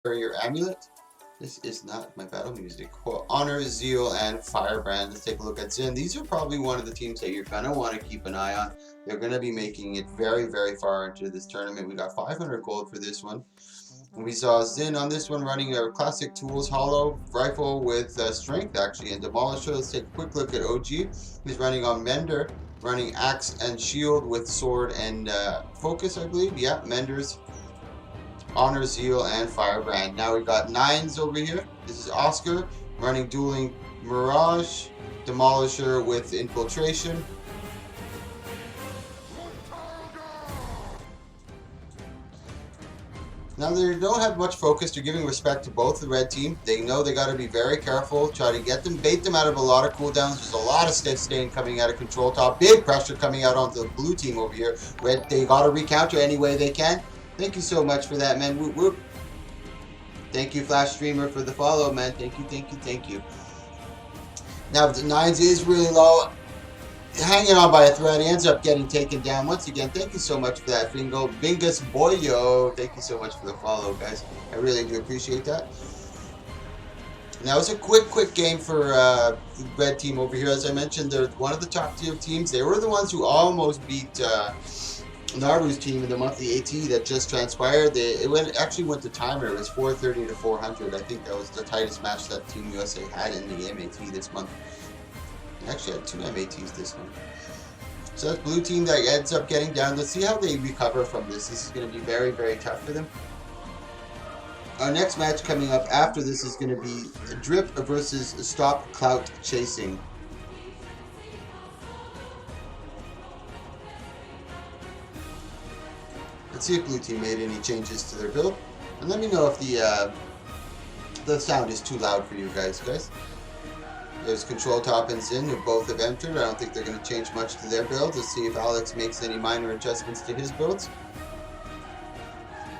for your amulet. This is not my battle music. Well, Honor, Zeal, and Firebrand. Let's take a look at Zin. These are probably one of the teams that you're going to want to keep an eye on. They're going to be making it very, very far into this tournament. We got 500 gold for this one. We saw Zin on this one running a classic tools hollow rifle with strength actually and demolisher. Let's take a quick look at OG. He's running on Mender, running axe and shield with sword and focus, I believe. Yeah, Mender's Honor, Zeal, and Firebrand. Now we got nines over here. This is Oscar running dueling Mirage, Demolisher with infiltration. Now they don't have much focus. They're giving respect to both the red team. They know they got to be very careful. Try to get them, bait them out of a lot of cooldowns. There's a lot of stain coming out of control top. Big pressure coming out onto the blue team over here. Red, they got to recounter any way they can. Thank you so much for that, man. Whoop, whoop. Thank you, Flash Streamer, for the follow, man. Thank you, thank you, thank you. Now the nines is really low. Hanging on by a thread, he ends up getting taken down once again. Thank you so much for that, Bingo. Bingus Boyo. Thank you so much for the follow, guys. I really do appreciate that. Now it's a quick game for the red team over here. As I mentioned, they're one of the top tier teams. They were the ones who almost beat Naru's team in the monthly AT that just transpired. Actually went to timer. It was 430 to 400. I think that was the tightest match that Team USA had in the MAT this month. Actually had 2 MATs this one. So that's blue team that ends up getting down. Let's see how they recover from this. This is going to be very, very tough for them. Our next match coming up after this is going to be Drip versus Stop Clout Chasing. Let's see if blue team made any changes to their build. And let me know if the sound is too loud for you guys. There's Control Top and Zin, who both have entered. I don't think they're going to change much to their builds. Let's see if Alex makes any minor adjustments to his builds.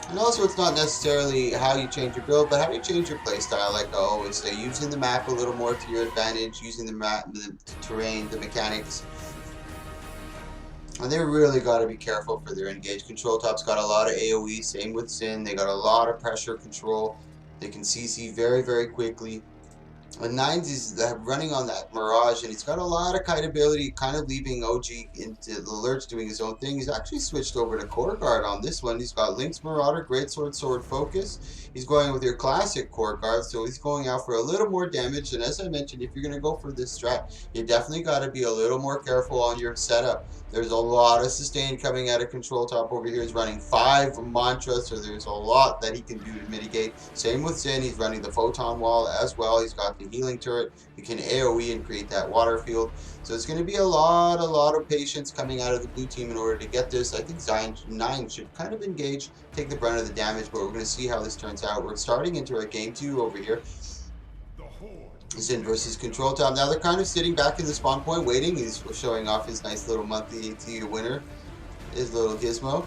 And also, it's not necessarily how you change your build, but how you change your playstyle. Like I always say, using the map a little more to your advantage, using the map, the terrain, the mechanics. And they really got to be careful for their engage. Control Top's got a lot of AoE, same with Zin. They got a lot of pressure control. They can CC very, very quickly. And Nines is running on that Mirage, and he's got a lot of kite ability, kind of leaving OG into the lurch doing his own thing. He's actually switched over to Core Guard on this one. He's got Lynx Marauder, Greatsword, Sword Focus. He's going with your classic Core Guard, so he's going out for a little more damage. And as I mentioned, if you're going to go for this strat, you definitely got to be a little more careful on your setup. There's a lot of sustain coming out of Control Top over here. He's running 5 mantras, so there's a lot that he can do to mitigate. Same with Zin, he's running the Photon Wall as well. He's got the healing turret. You can AoE and create that water field. So it's going to be a lot of patience coming out of the blue team in order to get this. I think Nine should kind of engage, take the brunt of the damage, but we're going to see how this turns out. We're starting into our game 2 over here. Zin versus Control Top. Now they're kind of sitting back in the spawn point waiting. He's showing off his nice little monthly AT winner, his little gizmo.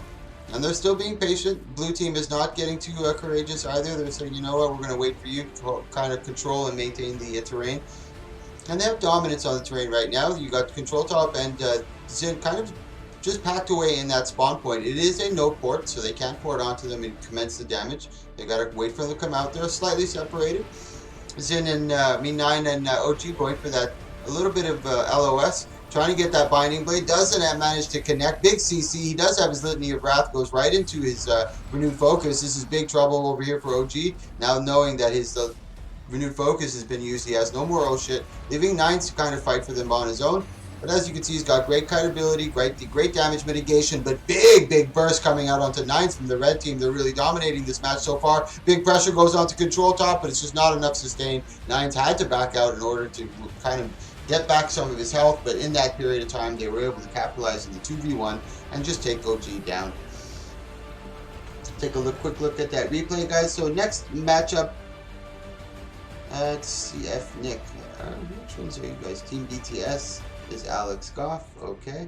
And they're still being patient. Blue team is not getting too courageous either. They're saying, you know what, we're going to wait for you to kind of control and maintain the terrain. And they have dominance on the terrain right now. You got Control Top and Zin kind of just packed away in that spawn point. It is a no port, so they can't port onto them and commence the damage. They got to wait for them to come out. They're slightly separated. Zin and Nine and OG going for that a little bit of LOS. Trying to get that Binding Blade. Doesn't manage to connect. Big CC. He does have his Litany of Wrath. Goes right into his Renewed Focus. This is big trouble over here for OG. Now knowing that his Renewed Focus has been used, he has no more oh shit. Leaving Nines to kind of fight for them on his own. But as you can see, he's got great kite ability, great damage mitigation, but big burst coming out onto Nines from the red team. They're really dominating this match so far. Big pressure goes onto Control Top, but it's just not enough sustain. Nines had to back out in order to kind of get back some of his health, but in that period of time, they were able to capitalize in the 2v1 and just take OG down. Take a quick look at that replay, guys. So next matchup, let's see, F Nick. Which ones are you guys? Team DTS is Alex Goff. Okay.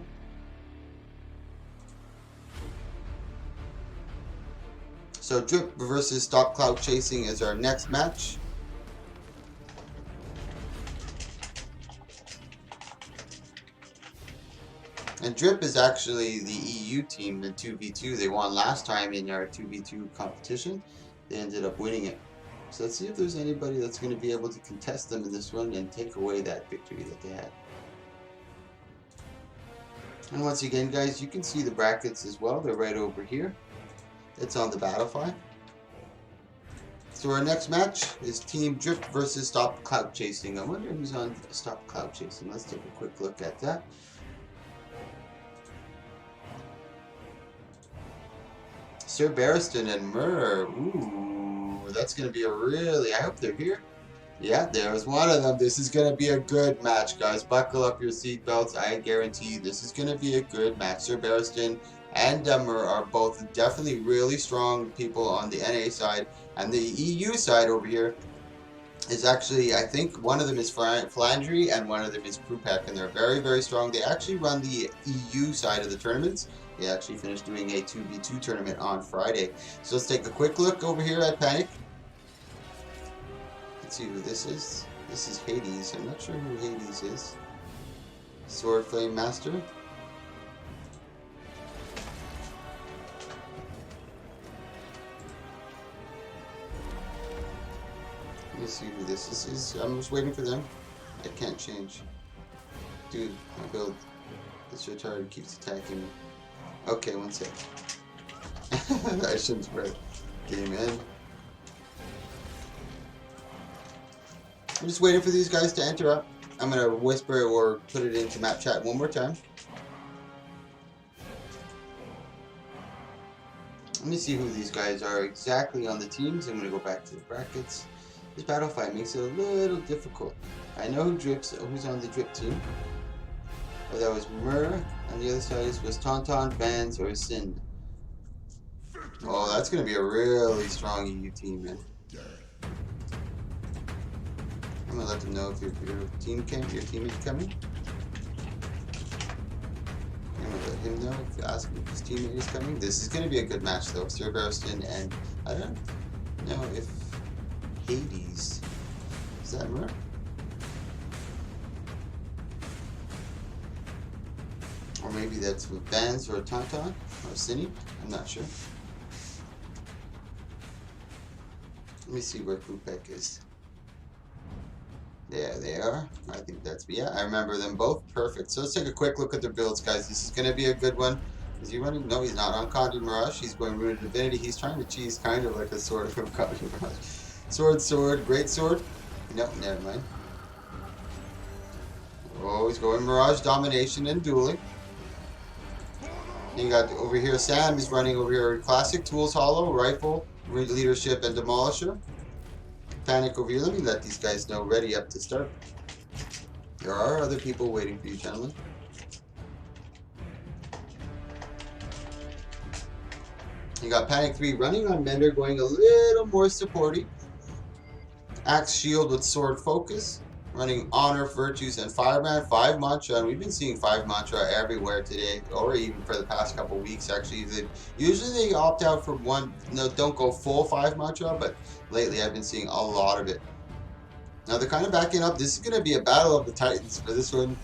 So Drip versus Stop Clout Chasing is our next match. And Drip is actually the EU team, the 2v2. They won last time in our 2v2 competition. they ended up winning it. So let's see if there's anybody that's going to be able to contest them in this one and take away that victory that they had. And once again, guys, you can see the brackets as well. They're right over here. It's on the battle file. So our next match is Team Drift versus Stop Cloud Chasing. I wonder who's on Stop Cloud Chasing. Let's take a quick look at that. Sir Barristan and Murr. Ooh, that's going to be a really... I hope they're here. Yeah, there's one of them. This is going to be a good match, guys. Buckle up your seatbelts. I guarantee you this is going to be a good match. Sir Barristan and Murr are both definitely really strong people on the NA side. And the EU side over here is actually, I think one of them is Flandry and one of them is Krupek. And they're very, very strong. They actually run the EU side of the tournaments. They actually finished doing a 2v2 tournament on Friday. So let's take a quick look over here at Panic. Let's see who this is. This is Hades. I'm not sure who Hades is. Sword Flame Master. Let me see who this is. I'm just waiting for them. I can't change. Dude, my build. This retard keeps attacking me. Okay, one sec. I shouldn't spread. Game in. I'm just waiting for these guys to enter up. I'm going to whisper or put it into map chat one more time. Let me see who these guys are exactly on the teams. I'm going to go back to the brackets. This battle fight makes it a little difficult. I know who's on the drip team. Oh, that was Murr. On the other side was Tauntaun, Vans, or Sin. Oh, that's going to be a really strong EU team, man. I'm going to let them know if your team is coming. I'm going to let him know if you ask him if his teammate is coming. This is going to be a good match, though. Sir Barristan and I don't know if Hades. Is that Murr? Or maybe that's with Vans or Tauntaun or Cine. I'm not sure. Let me see where Krupek is. There they are. I think that's, yeah, I remember them both. Perfect. So let's take a quick look at their builds, guys. This is going to be a good one. Is he running? No, he's not on Conduit Mirage. He's going Rooted Divinity. He's trying to cheese kind of like a sword from Conduit Mirage. Sword, great sword. Nope, never mind. Oh, he's going Mirage Domination and Dueling. You got over here, Sam is running over here Classic, Tools Hollow, Rifle, Leadership, and Demolisher. Panic over here. Let me let these guys know. Ready up to start. There are other people waiting for you, gentlemen. You got Panic 3 running on Mender, going a little more supporty. Axe Shield with Sword Focus. Running Honor, Virtues, and Fireman. 5 Mantra. And we've been seeing 5 Mantra everywhere today, or even for the past couple weeks, actually. Usually they opt out for one, no, don't go full 5 Mantra, but lately I've been seeing a lot of it. Now they're kind of backing up. This is going to be a battle of the Titans for this one.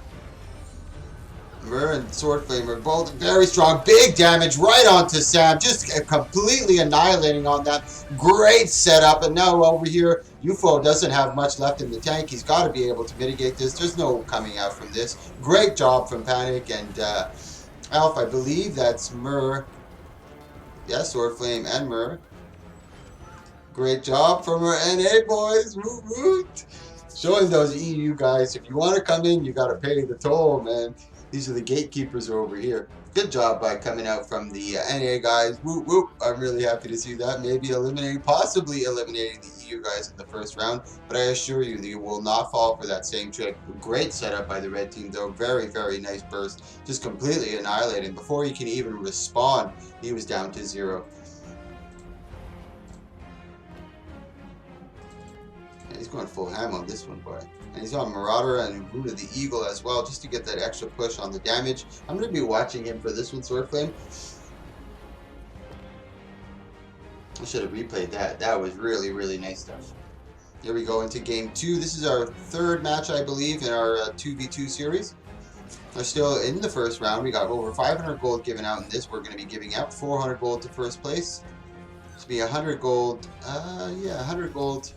Murr and Sword Flame are both very strong. Big damage right onto Sam. Just completely annihilating on that. Great setup. And now over here, UFO doesn't have much left in the tank. He's got to be able to mitigate this. There's no coming out from this. Great job from Panic and Alf. I believe that's Murr. Yeah, Sword Flame and Murr. Great job from our NA boys. Woot woot. Showing those EU guys, if you want to come in, you got to pay the toll, man. These are the gatekeepers over here. Good job by coming out from the NA guys. Whoop, whoop. I'm really happy to see that. Maybe possibly eliminating the EU guys in the first round. But I assure you, you will not fall for that same trick. Great setup by the red team, though. Very, very nice burst. Just completely annihilating. Before he can even respawn, he was down to 0. And he's going full ham on this one, boy. And he's on Marauder and Root of the Eagle as well, just to get that extra push on the damage. I'm going to be watching him for this one, Sword Flame. I should have replayed that. That was really, really nice stuff. Here we go into game 2. This is our 3rd match, I believe, in our 2v2 series. We're still in the first round. We got over 500 gold given out in this. We're going to be giving out 400 gold to first place. Should be 100 gold. Yeah, 100 gold.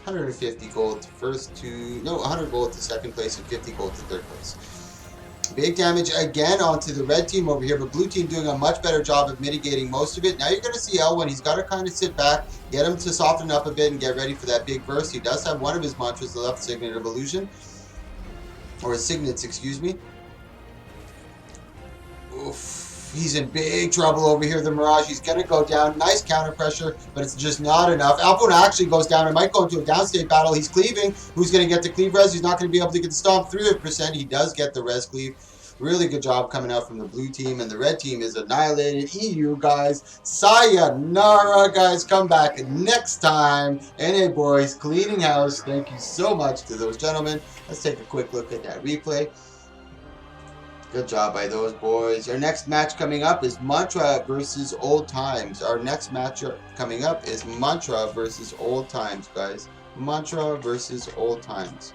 150 gold to first to, no, 100 gold to second place and 50 gold to third place. Big damage again onto the red team over here, but blue team doing a much better job of mitigating most of it. Now you're going to see Elwin. He's got to kind of sit back, get him to soften up a bit and get ready for that big burst. He does have one of his mantras, the left signet of illusion, or his signets, excuse me. Oof. He's in big trouble over here, the Mirage. He's going to go down. Nice counter pressure, but it's just not enough. Alpone actually goes down. It might go into a downstate battle. He's cleaving. Who's going to get the cleave res? He's not going to be able to get the stomp through it percent. He does get the res cleave. Really good job coming out from the blue team, and the red team is annihilated. EU, guys. Sayonara, guys. Come back next time. NA boys, cleaning house. Thank you so much to those gentlemen. Let's take a quick look at that replay. Good job by those boys. Our next match coming up is Mantra versus Old Times. Our next matchup coming up is Mantra versus Old Times, guys. Mantra versus Old Times.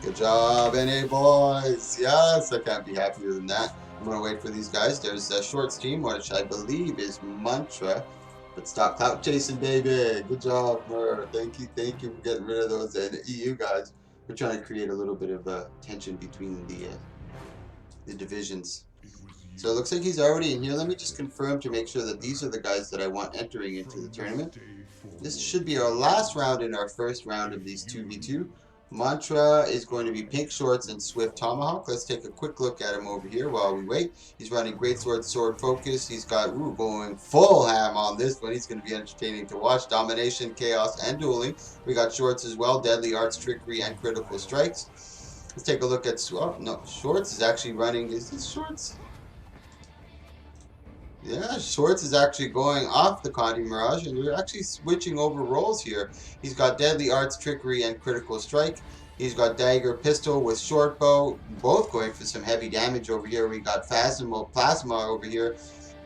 Good job, NA boys. Yes, I can't be happier than that. I'm going to wait for these guys. There's a Shorts team, which I believe is Mantra. But stop clout chasing, baby. Good job, Mur. Thank you for getting rid of those EU guys. We're trying to create a little bit of tension between the divisions. So it looks like he's already in here. Let me just confirm to make sure that these are the guys that I want entering into the tournament. This should be our last round in our first round of these 2v2. Mantra is going to be Pink Shorts and Swift Tomahawk. Let's take a quick look at him over here while we wait. He's running Greatsword, Sword Focus. He's got going full ham on this one. He's going to be entertaining to watch. Domination, Chaos, and Dueling. We got Shorts as well. Deadly Arts, Trickery, and Critical Strikes. Let's take a look at... Oh, no. Shorts is actually running... Is this Shorts? Yeah, Shorts is actually going off the Conti Mirage, and we're actually switching over roles here. He's got Deadly Arts, Trickery, and Critical Strike. He's got Dagger, Pistol with Short Bow, both going for some heavy damage over here. We got Phasmo, Plasma over here.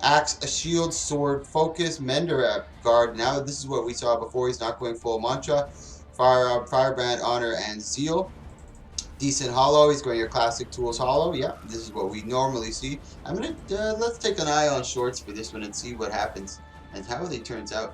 Axe, a Shield, Sword, Focus, Mender Guard. Now this is what we saw before. He's not going full Mantra. Firebrand, Honor, and Zeal. Decent Hollow. He's going your classic tools Hollow. Yeah, this is what we normally see. I'm gonna let's take an eye on Shorts for this one and see what happens and how they turns out.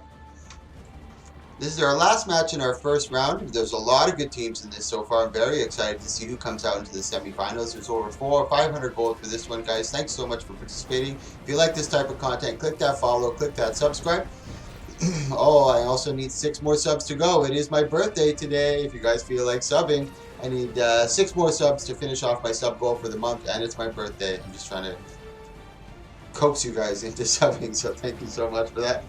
This is our last match in our first round. There's a lot of good teams in this so far. I'm very excited to see who comes out into the semifinals. There's over 500 gold for this one, guys. Thanks so much for participating. If you like this type of content, click that follow, click that subscribe. Oh, I also need 6 more subs to go. It is my birthday today. If you guys feel like subbing, I need 6 more subs to finish off my sub goal for the month, and it's my birthday. I'm just trying to coax you guys into subbing, so thank you so much for that.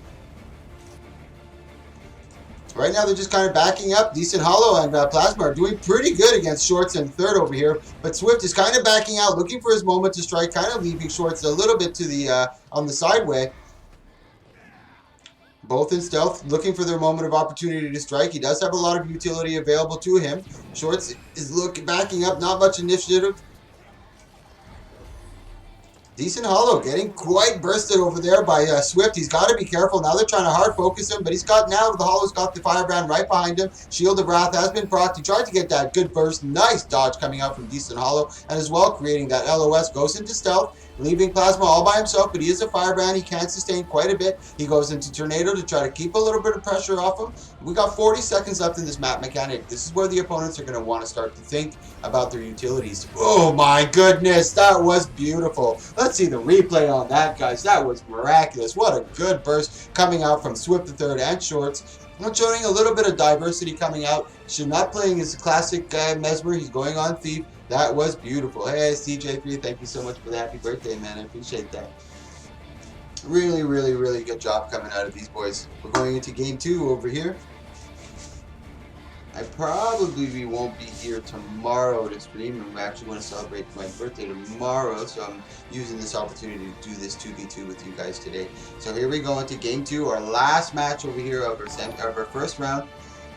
Right now, they're just kind of backing up. Decent Hollow and Plasma are doing pretty good against Shorts in third over here, but Swift is kind of backing out, looking for his moment to strike, kind of leaving Shorts a little bit to the on the sideway. Both in stealth, looking for their moment of opportunity to strike. He does have a lot of utility available to him. Shorts is backing up, not much initiative. Decent Hollow, getting quite bursted over there by Swift. He's got to be careful. Now they're trying to hard focus him, but he's got now the Hollow's got the Firebrand right behind him. Shield of Wrath has been procced. He tried to get that good burst. Nice dodge coming out from Decent Hollow, and as well creating that LOS. Goes into stealth, leaving Plasma all by himself, but he is a Firebrand. He can sustain quite a bit. He goes into Tornado to try to keep a little bit of pressure off him. We got 40 seconds left in this map mechanic. This is where the opponents are going to want to start to think about their utilities. Oh my goodness, that was beautiful. Let's see the replay on that, guys. That was miraculous. What a good burst coming out from Swift the Third and Shorts. Not showing a little bit of diversity coming out. Should not playing his classic Mesmer. He's going on Thief. That was beautiful. Hey, CJ3, thank you so much for the happy birthday, man. I appreciate that. Really, really, really good job coming out of these boys. We're going into game 2 over here. I probably won't be here tomorrow to stream. I actually want to celebrate my birthday tomorrow, so I'm using this opportunity to do this 2v2 with you guys today. So here we go into game 2, our last match over here of our first round.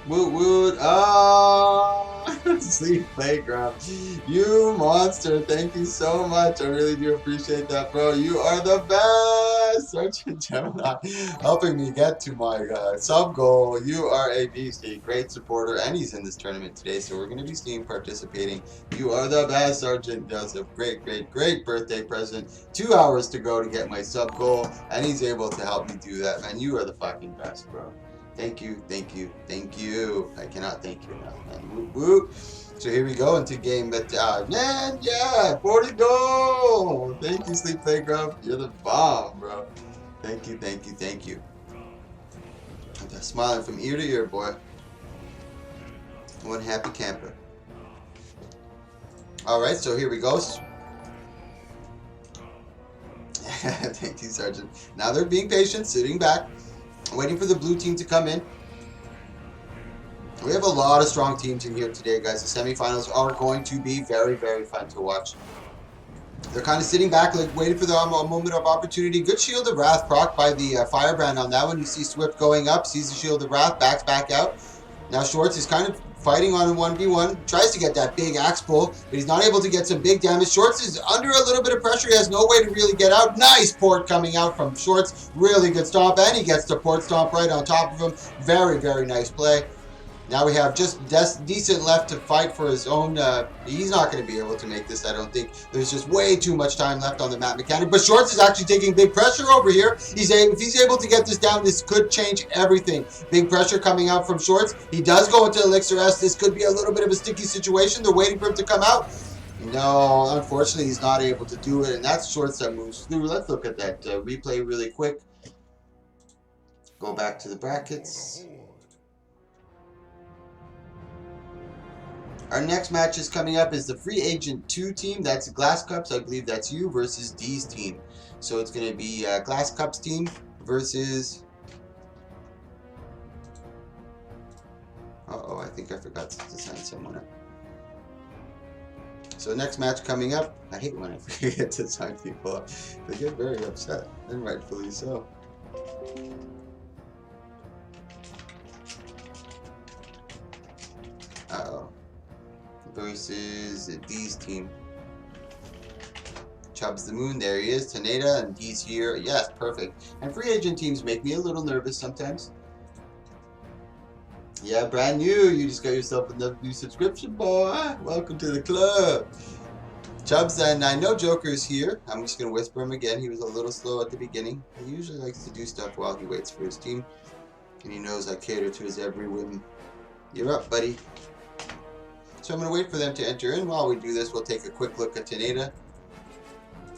Woot woot. Ah, Sleep Playground. You monster. Thank you so much. I really do appreciate that, bro. You are the best. Sergeant Gemini. Helping me get to my sub goal. You are a beast, a great supporter, and he's in this tournament today, so we're going to be seeing participating. You are the best, Sergeant Joseph. Great, great, great birthday present. 2 hours to go to get my sub goal, and he's able to help me do that, man. You are the fucking best, bro. Thank you, thank you, thank you. I cannot thank you enough, man. Whoop, whoop. So here we go into game, but man, yeah, 40 goal. Thank you, Sleep Playground. You're the bomb, bro. Thank you, thank you, thank you. I'm smiling from ear to ear, boy. One happy camper. All right, so here we go. Thank you, Sergeant. Now they're being patient, sitting back, waiting for the blue team to come in. We have a lot of strong teams in here today, guys. The semifinals are going to be very, very fun to watch. They're kind of sitting back, like waiting for the moment of opportunity. Good Shield of Wrath proc by the Firebrand on that one. You see Swift going up, sees the Shield of Wrath, backs back out. Now Schwartz is kind of fighting on a 1v1. Tries to get that big axe pull, but he's not able to get some big damage. Schwartz is under a little bit of pressure. He has no way to really get out. Nice port coming out from Schwartz. Really good stomp, and he gets the port stomp right on top of him. Very, very nice play. Now we have just decent left to fight for his own. He's not going to be able to make this, I don't think. There's just way too much time left on the map mechanic. But Schwartz is actually taking big pressure over here. If he's able to get this down, this could change everything. Big pressure coming out from Schwartz. He does go into Elixir S. This could be a little bit of a sticky situation. They're waiting for him to come out. No, unfortunately, he's not able to do it. And that's Schwartz that moves through. Let's look at that replay really quick. Go back to the brackets. Our next match is coming up is the Free Agent 2 team. That's Glass Cups. I believe that's you versus D's team. So it's going to be Glass Cups team versus... Uh-oh, I think I forgot to sign someone up. So next match coming up. I hate when I forget to sign people up. They get very upset, and rightfully so. Uh-oh. Versus D's team. Chubbs the Moon, there he is. Taneda and D's here. Yes, perfect. And free agent teams make me a little nervous sometimes. Yeah, brand new. You just got yourself a new subscription, boy. Welcome to the club. Chubbs, and I know Joker's here. I'm just going to whisper him again. He was a little slow at the beginning. He usually likes to do stuff while he waits for his team. And he knows I cater to his every whim. You're up, buddy. So I'm going to wait for them to enter in. While we do this, we'll take a quick look at Taneda.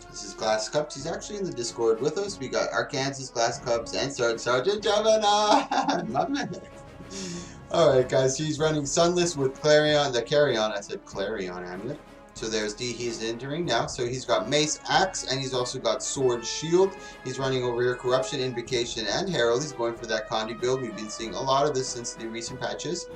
This is Glass Cups. He's actually in the Discord with us. We got Arkansas, Glass Cups, and Sergeant Gemini. My man. Alright, guys. He's running Sunless with Clarion. The Carrion. I said Clarion amulet. So there's D. He's entering now. So he's got Mace, Axe, and he's also got Sword, Shield. He's running over here Corruption, Invocation, and Herald. He's going for that Condi build. We've been seeing a lot of this since the recent patches.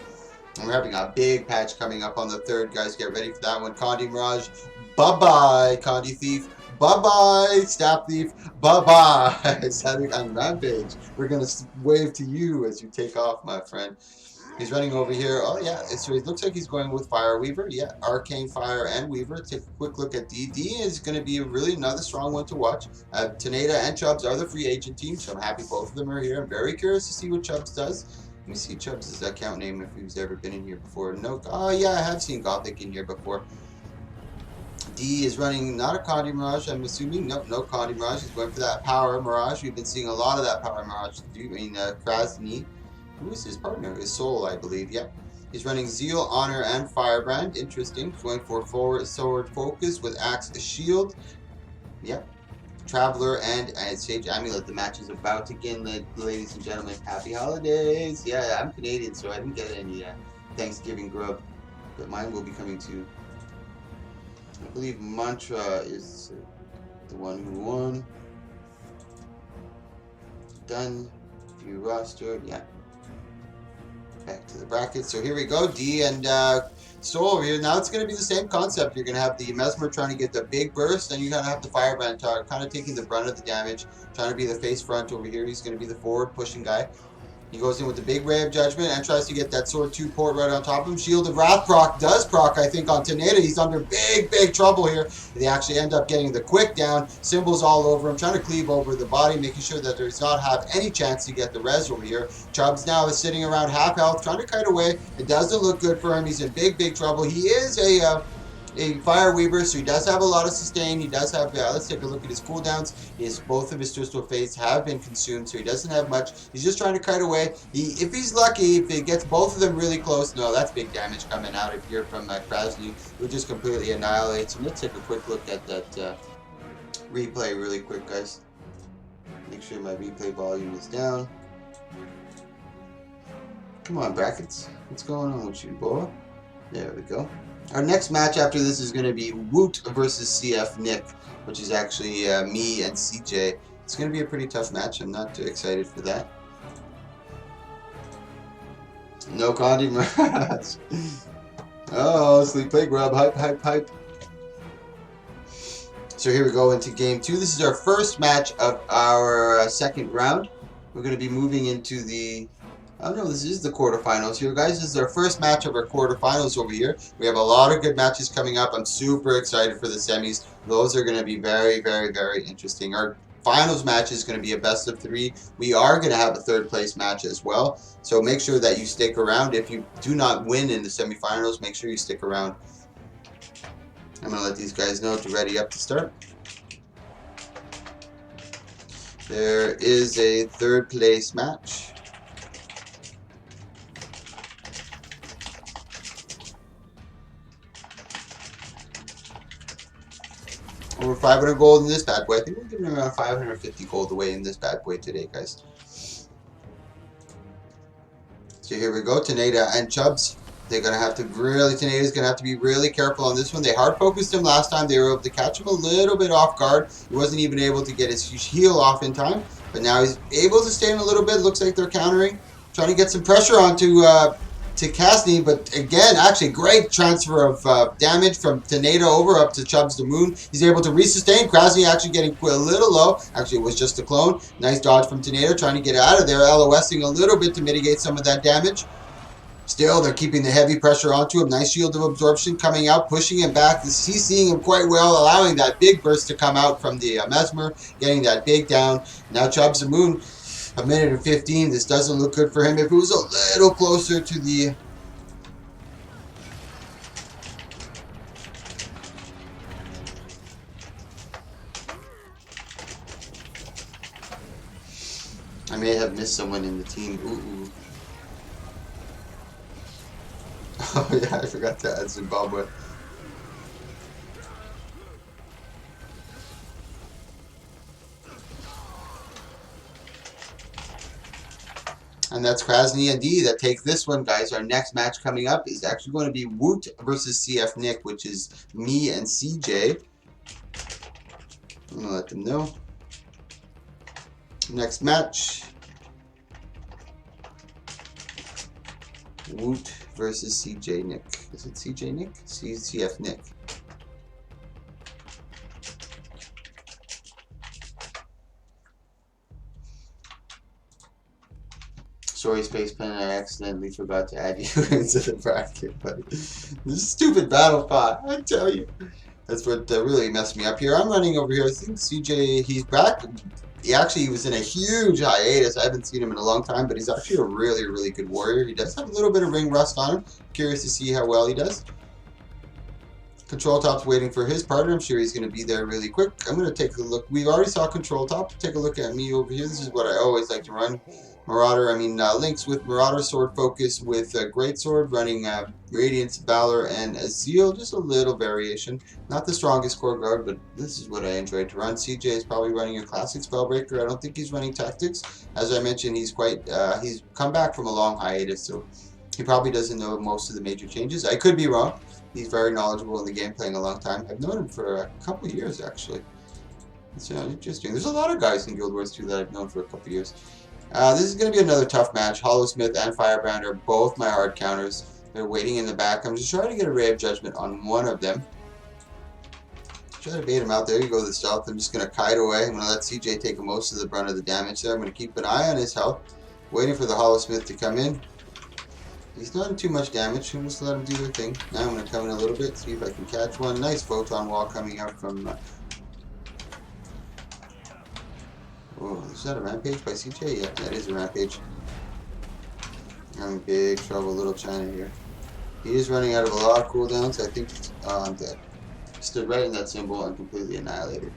And we're having a big patch coming up on the 3rd, guys. Get ready for that one. Condi Mirage, bye-bye. Condi Thief, bye-bye. Staff Thief, bye-bye. Setting on Rampage. We're going to wave to you as you take off, my friend. He's running over here. Oh, yeah. So it looks like he's going with Fire Weaver. Yeah, Arcane Fire and Weaver. Take a quick look at D. D is going to be really another strong one to watch. Taneda and Chubbs are the free agent team, so I'm happy both of them are here. I'm very curious to see what Chubbs does. Let me see Chubbs' account name if he's ever been in here before. No. Oh, yeah, I have seen Gothic in here before. D is running not a Condi Mirage, I'm assuming. Nope, no Condi Mirage. He's going for that Power Mirage. We've been seeing a lot of that Power Mirage. Krasny. Who is his partner? His Soul, I believe. Yep. He's running Zeal, Honor, and Firebrand. Interesting. He's going for Sword Focus with Axe Shield. Yep. Traveler and Sage Amulet. The match is about to begin, ladies and gentlemen. Happy holidays! Yeah, I'm Canadian, so I didn't get any Thanksgiving grub, but mine will be coming too. I believe Mantra is the one who won. Done. View roster. Yeah. Back to the brackets. So here we go. D and Soul over here. Now it's going to be the same concept. You're going to have the Mesmer trying to get the big burst, and you're going to have the Firebrand kind of taking the brunt of the damage, trying to be the face front over here. He's going to be the forward pushing guy. He goes in with the big Ray of Judgment and tries to get that Sword 2 port right on top of him. Shield of Wrath proc does proc, I think, on Teneda. He's under big trouble here. They actually end up getting the quick down. Symbols all over him, trying to cleave over the body, making sure that does not have any chance to get the res over here. Chubbs now is sitting around half health, trying to kite away. It doesn't look good for him. He's in big trouble. He is a Fire Weaver, so he does have a lot of sustain. He does have, let's take a look at his cooldowns. Both of his Twisted Fates have been consumed, so he doesn't have much. He's just trying to kite away. If he's lucky, if he gets both of them really close, no, that's big damage coming out of here from Krasny, who just completely annihilates him. Let's take a quick look at that replay really quick, guys. Make sure my replay volume is down. Come on, brackets. What's going on with you, boy? There we go. Our next match after this is going to be Woot versus CF Nick, which is actually me and CJ. It's going to be a pretty tough match. I'm not too excited for that. No Condi Mirage. Oh, sleep play grub. Hype. So here we go into game 2. This is our first match of our second round. We're going to be moving into the... Oh no, this is the quarterfinals here, guys. This is our first match of our quarterfinals over here. We have a lot of good matches coming up. I'm super excited for the semis. Those are going to be very interesting. Our finals match is going to be a best of 3. We are going to have a third place match as well. So make sure that you stick around. If you do not win in the semifinals, make sure you stick around. I'm going to let these guys know to ready up to start. There is a third place match. Over 500 gold in this bad boy. I think we're giving around 550 gold away in this bad boy today, guys. So here we go. Teneda and Chubbs. They're going to have to really, Teneda's going to have to be really careful on this one. They hard focused him last time. They were able to catch him a little bit off guard. He wasn't even able to get his heal off in time. But now he's able to stay in a little bit. Looks like they're countering. Trying to get some pressure onto to Krasny, but again, actually great transfer of damage from Teneda over up to Chubbs the Moon. He's able to resustain. Krasny actually getting a little low. Actually, it was just a clone. Nice dodge from Teneda, trying to get out of there. LOSing a little bit to mitigate some of that damage. Still, they're keeping the heavy pressure onto him. Nice shield of absorption coming out, pushing him back. He's seeing him quite well, allowing that big burst to come out from the Mesmer, getting that big down. Now Chubbs the Moon. A minute and 15. This doesn't look good for him. If it was a little closer to the... I may have missed someone in the team. Ooh. Oh yeah, I forgot to add Zimbabwe. And that's Krasny and D that take this one, guys. Our next match coming up is actually going to be Woot versus CF Nick, which is me and CJ. I'm going to let them know. Next match. Woot versus CJ Nick. Is it CJ Nick? CF Nick. Sorry, Spacepen, I accidentally forgot to add you into the bracket, but this stupid battle pot, I tell you. That's what really messed me up here. I'm running over here. I think CJ, he's back. He was in a huge hiatus. I haven't seen him in a long time, but he's actually a really good warrior. He does have a little bit of ring rust on him. Curious to see how well he does. Control Top's waiting for his partner. I'm sure he's going to be there really quick. I'm going to take a look. We already saw Control Top. Take a look at me over here. This is what I always like to run. Marauder, Lynx with Marauder Sword Focus with Great Sword, running Radiance, Valor, and Azeel. Just a little variation. Not the strongest core guard, but this is what I enjoy to run. CJ is probably running a classic Spellbreaker. I don't think he's running Tactics. As I mentioned, he's he's come back from a long hiatus, so he probably doesn't know most of the major changes. I could be wrong. He's very knowledgeable in the game, playing a long time. I've known him for a couple of years, actually. It's interesting. There's a lot of guys in Guild Wars 2 that I've known for a couple of years. This is going to be another tough match. Hollowsmith and Firebrand are both my hard counters. They're waiting in the back. I'm just trying to get a Ray of Judgment on one of them. Try to bait him out. There you go, the stealth. I'm just going to kite away. I'm going to let CJ take most of the brunt of the damage there. I'm going to keep an eye on his health. Waiting for the Hollow Smith to come in. He's not in too much damage. We'll just let him do their thing. Now I'm going to come in a little bit, see if I can catch one. Nice photon wall coming out from... oh, is that a rampage by CJ? Yeah, that is a rampage. I'm in big trouble, little China here. He is running out of a lot of cooldowns. I think I'm dead. Stood right in that symbol and completely annihilated.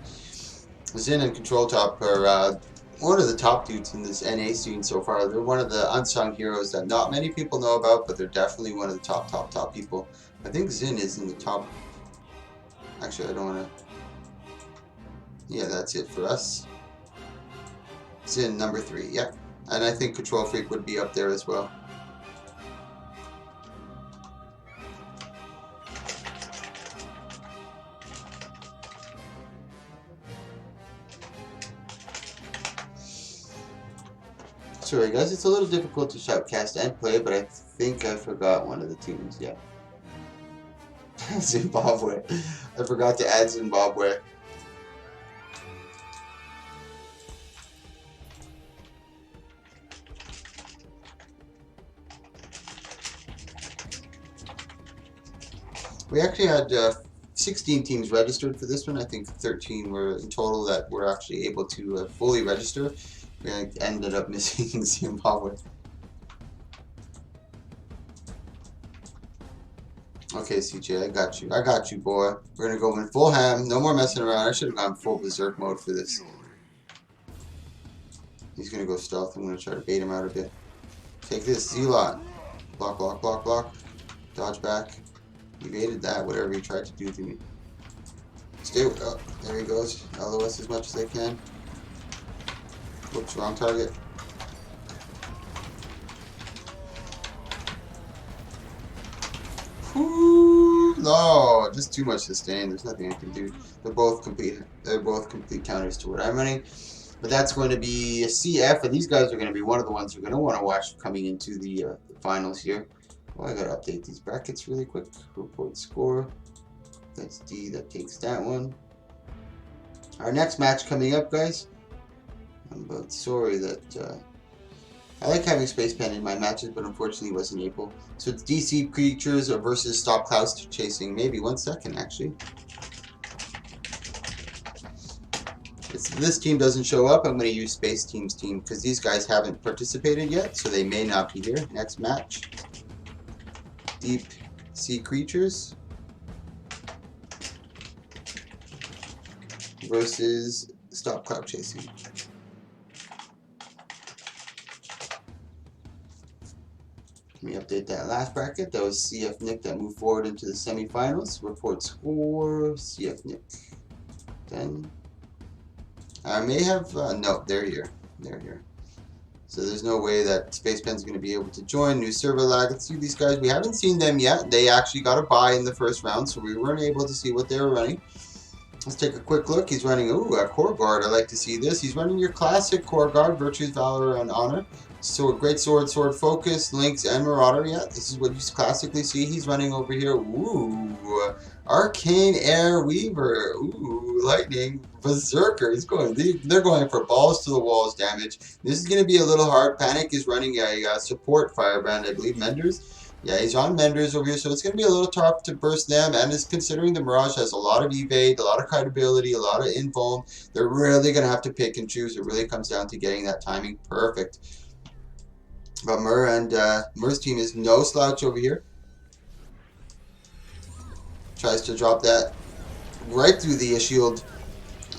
Zin and Control Top are one of the top dudes in this NA scene so far. They're one of the unsung heroes that not many people know about, but they're definitely one of the top people. I think Zin is in the top. Actually, I don't want to. Yeah, that's it for us. Zin number 3. Yep, and I think Control Freak would be up there as well. Sorry guys, it's a little difficult to shoutcast and play, but I think I forgot one of the teams, yeah. Zimbabwe. I forgot to add Zimbabwe. We actually had 16 teams registered for this one. I think 13 were in total that were actually able to fully register. We ended up missing Zimbabwe. Okay, CJ, I got you. I got you, boy. We're going to go in full ham. No more messing around. I should have gone full berserk mode for this. He's going to go stealth. I'm going to try to bait him out a bit. Take this, Z-Lot. Block, block, block, block. Dodge back. Evaded that, whatever he tried to do to me. Stay with, oh, there he goes. LOS as much as I can. Whoops, wrong target. Whew, no, just too much sustain. There's nothing I can do. They're both complete counters to what I'm running. But that's going to be a CF, and these guys are going to be one of the ones you're going to want to watch coming into the finals here. Well, I got to update these brackets really quick. Report score. That's D. That takes that one. Our next match coming up, guys. I'm about sorry that I like having Space Pen in my matches, but unfortunately wasn't able. So it's DC Creatures versus Stop Clouds Chasing. Maybe 1 second, actually. If this team doesn't show up, I'm going to use Space Team's team because these guys haven't participated yet, so they may not be here. Next match. Deep Sea Creatures versus Stop Cloud Chasing. Let me update that last bracket. That was CF Nick that moved forward into the semifinals. Report score, CF Nick. Then I may have no, they're here. They're here. So there's no way that Space Pen's going to be able to join. New server lag. Let's see these guys. We haven't seen them yet. They actually got a bye in the first round, so we weren't able to see what they were running. Let's take a quick look. He's running, a Core Guard. I like to see this. He's running your classic Core Guard, Virtues, Valor, and Honor. So Great Sword, Sword Focus, Lynx, and Marauder. Yeah, this is what you classically see. He's running over here. Ooh, Arcane Air Weaver. Ooh, Lightning Berserker. He's going. They're going for balls to the walls damage. This is going to be a little hard. Panic is running a support Firebrand, I believe. Menders. Yeah, he's on Menders over here, so it's going to be a little tough to burst them. And is considering the Mirage has a lot of evade, a lot of kite ability, a lot of invuln. They're really going to have to pick and choose. It really comes down to getting that timing perfect. But Mur's team is no slouch over here. Tries to drop that right through the shield.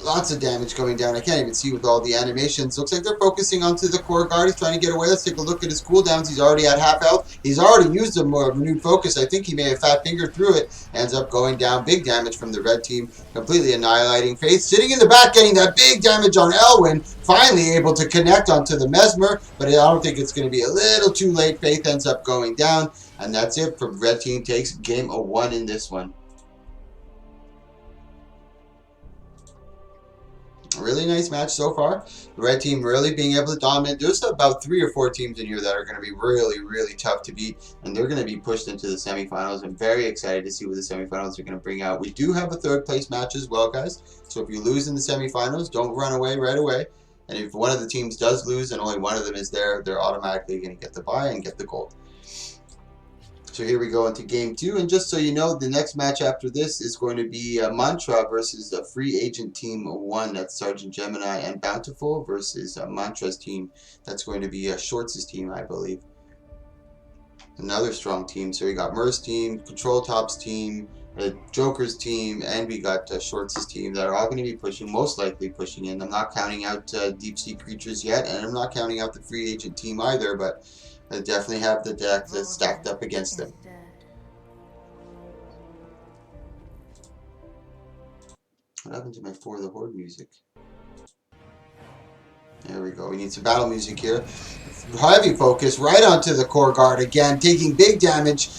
Lots of damage coming down. I can't even see with all the animations. Looks like they're focusing onto the Core Guard. He's trying to get away. Let's take a look at his cooldowns. He's already at half health. He's already used a more renewed focus. I think he may have fat fingered through it. Ends up going down. Big damage from the red team. Completely annihilating Faith. Sitting in the back getting that big damage on Elwyn. Finally able to connect onto the Mesmer. But I don't think it's going to be a little too late. Faith ends up going down. And that's it for red team takes game 1 in this one. A really nice match so far. The red team really being able to dominate. There's about 3 or 4 teams in here that are going to be really, really tough to beat. And they're going to be pushed into the semifinals. I'm very excited to see what the semifinals are going to bring out. We do have a 3rd place match as well, guys. So if you lose in the semifinals, don't run away right away. And if one of the teams does lose and only one of them is there, they're automatically going to get the bye and get the gold. So here we go into game 2, and just so you know, the next match after this is going to be Mantra versus a free agent team 1. That's Sergeant Gemini and Bountiful versus Mantra's team. That's going to be Shorts' team, I believe. Another strong team. So we got Mer's team, Control Top's team, Joker's team, and we got Shorts' team that are all going to be pushing, most likely pushing in. I'm not counting out Deep Sea Creatures yet, and I'm not counting out the free agent team either, but I definitely have the deck that's stacked up against them. What happened to my For the Horde music? There we go. We need some battle music here. Heavy focus right onto the core guard again, taking big damage,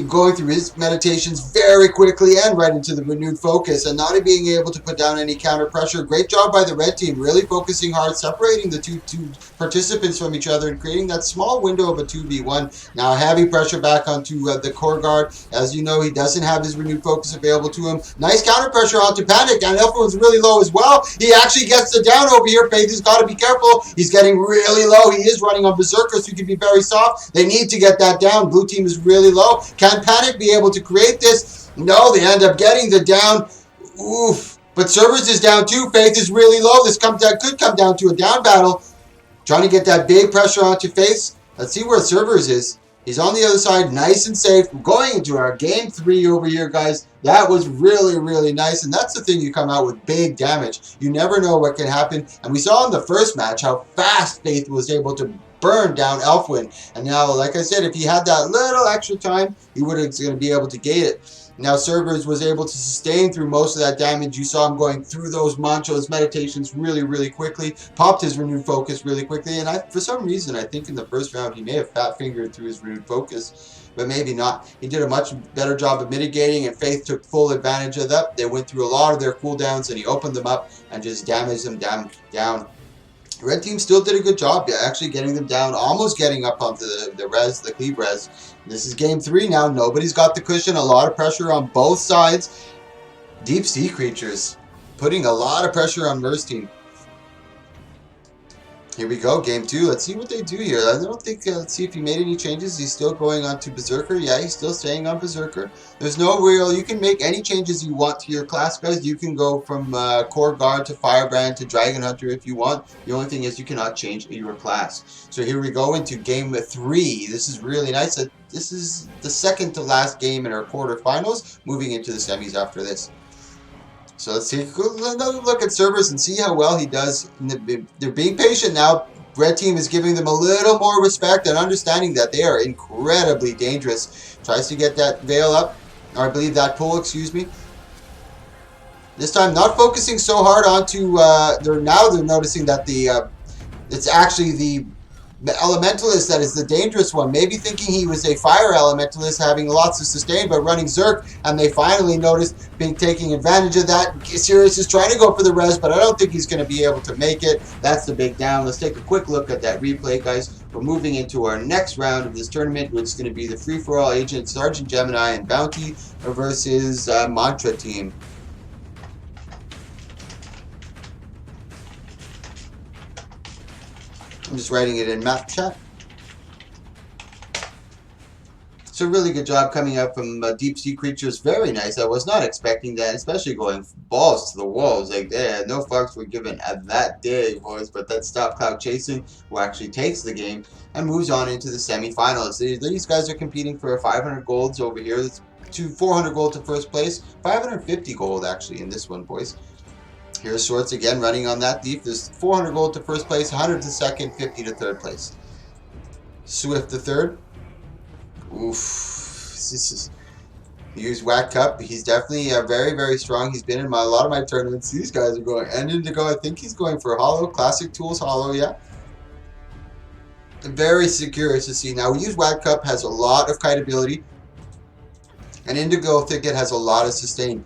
going through his meditations very quickly and right into the renewed focus, and not being able to put down any counter pressure. Great job by the red team, really focusing hard, separating the two participants from each other and creating that small window of a 2v1. Now heavy pressure back onto the core guard. As you know, he doesn't have his renewed focus available to him. Nice counter pressure onto Panic, and Alpha was really low as well. He actually gets the down over here. Faith has got to be careful. He's getting really low. He is running on Berserker, so he can be very soft. They need to get that down. Blue team is really low. Can Panic be able to create this? No, they end up getting the down. Oof. But Servers is down too. Faith is really low. This could come down to a down battle. Trying to get that big pressure onto Faith. Let's see where Servers is. He's on the other side, nice and safe. We're going into our game 3 over here, guys. That was really, really nice. And that's the thing, you come out with big damage. You never know what can happen. And we saw in the first match how fast Faith was able to burn down Elfwin. And now, like I said, if he had that little extra time, he would have going to be able to gate it. Now, Servers was able to sustain through most of that damage. You saw him going through those mantras, meditations really, really quickly. Popped his renewed focus really quickly. And for some reason, I think in the first round, he may have fat fingered through his renewed focus. But maybe not. He did a much better job of mitigating, and Faith took full advantage of that. They went through a lot of their cooldowns, and he opened them up and just damaged them down. Red team still did a good job, actually getting them down, almost getting up onto the cleave res. This is game 3 now. Nobody's got the cushion. A lot of pressure on both sides. Deep Sea Creatures putting a lot of pressure on Mer's team. Here we go, game 2. Let's see what they do here. I don't think, let's see if he made any changes. He's still going on to Berserker. Yeah, he's still staying on Berserker. There's no real, you can make any changes you want to your class, guys. You can go from Core Guard to Firebrand to Dragon Hunter if you want. The only thing is you cannot change your class. So here we go into game 3. This is really nice. This is the second to last game in our quarterfinals, moving into the semis after this. So let's take another look at Servers and see how well he does. They're being patient now. Red team is giving them a little more respect and understanding that they are incredibly dangerous. Tries to get that veil up, or I believe that pull, excuse me. This time not focusing so hard onto, they're noticing that it's actually the Elementalist that is the dangerous one. Maybe thinking he was a Fire Elementalist having lots of sustain but running Zerk, and they finally noticed taking advantage of that. Sirius is trying to go for the res, but I don't think he's going to be able to make it. That's the big down. Let's take a quick look at that replay, guys. We're moving into our next round of this tournament, which is going to be the free-for-all agent Sergeant Gemini and Bounty versus Mantra team. I'm just writing it in map chat. So really good job coming up from Deep Sea Creatures. Very nice. I was not expecting that, especially going balls to the walls. Like, no fucks were given at that day, boys. But that Stop Cloud Chasing, who actually takes the game and moves on into the semifinals. These guys are competing for 500 golds over here. That's 400 gold to first place. 550 gold, actually, in this one, boys. Here's Shorts again running on that Thief. There's 400 gold to first place, 100 to second, 50 to third place. Swift to third. Oof. He used Whack Cup. He's definitely very, very strong. He's been in a lot of my tournaments. These guys are going and Indigo. I think he's going for Hollow. Classic Tools Hollow, yeah. Very curious to see. Now, we use Whack Cup, has a lot of kite ability. And Indigo Thicket has a lot of sustain.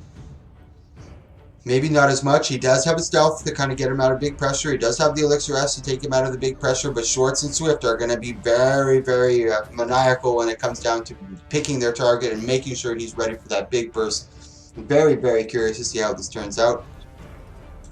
Maybe not as much. He does have a stealth to kind of get him out of big pressure. He does have the Elixir S to take him out of the big pressure. But Shorts and Swift are going to be very, very maniacal when it comes down to picking their target and making sure he's ready for that big burst. I'm very, very curious to see how this turns out.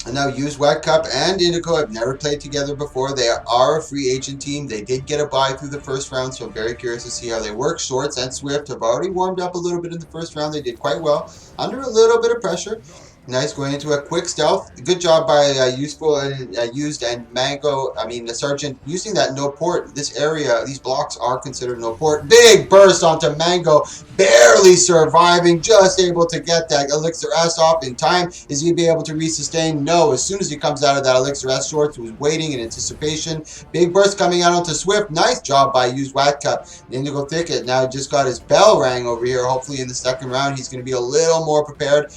And now Used White Cup and Indigo have never played together before. They are a free agent team. They did get a bye through the first round, so I'm very curious to see how they work. Shorts and Swift have already warmed up a little bit in the first round. They did quite well under a little bit of pressure. Nice going into a quick stealth. Good job by Used and Mango. I mean, the Sergeant using that no port. This area, these blocks are considered no port. Big burst onto Mango. Barely surviving. Just able to get that Elixir S off in time. Is he be able to resustain? No. As soon as he comes out of that Elixir S Shorts, was waiting in anticipation. Big burst coming out onto Swift. Nice job by Used Whack Cup. The Indigo Thicket now just got his bell rang over here. Hopefully in the second round, he's going to be a little more prepared.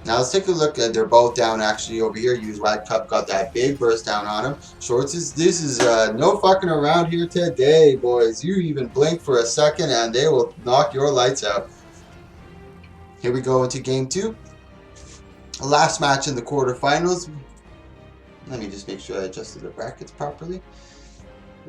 Now let's take a look at, they're both down actually over here. Used White Cup got that big burst down on him. Shorts this is no fucking around here today, boys. You even blink for a second and they will knock your lights out. Here we go into game 2. Last match in the quarterfinals. Let me just make sure I adjusted the brackets properly.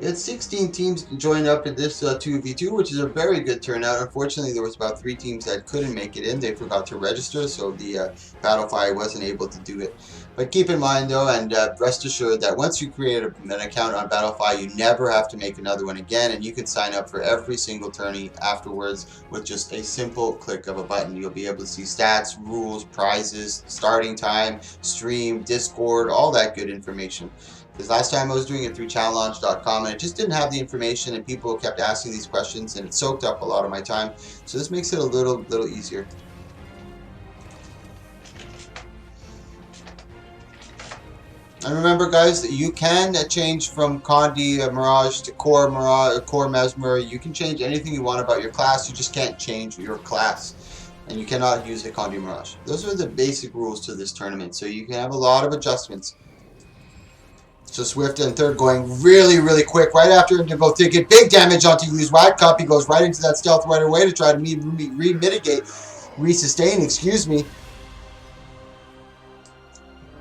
We had 16 teams join up in this 2v2, which is a very good turnout. Unfortunately, there was about 3 teams that couldn't make it in. They forgot to register, so the Battlefy wasn't able to do it. But keep in mind, though, and rest assured that once you create an account on Battlefy, you never have to make another one again, and you can sign up for every single tourney afterwards with just a simple click of a button. You'll be able to see stats, rules, prizes, starting time, stream, Discord, all that good information. Because last time I was doing it through challenge.com and it just didn't have the information and people kept asking these questions and it soaked up a lot of my time. So this makes it a little easier. And remember guys, you can change from Condi Mirage to Core Mirage, Core Mesmer. You can change anything you want about your class, you just can't change your class. And you cannot use the Condi Mirage. Those are the basic rules to this tournament, so you can have a lot of adjustments. So Swift in third going really quick. Right after Indigo Thicket. Big damage onto Used White Cup. He goes right into that stealth right away to try to resustain, excuse me.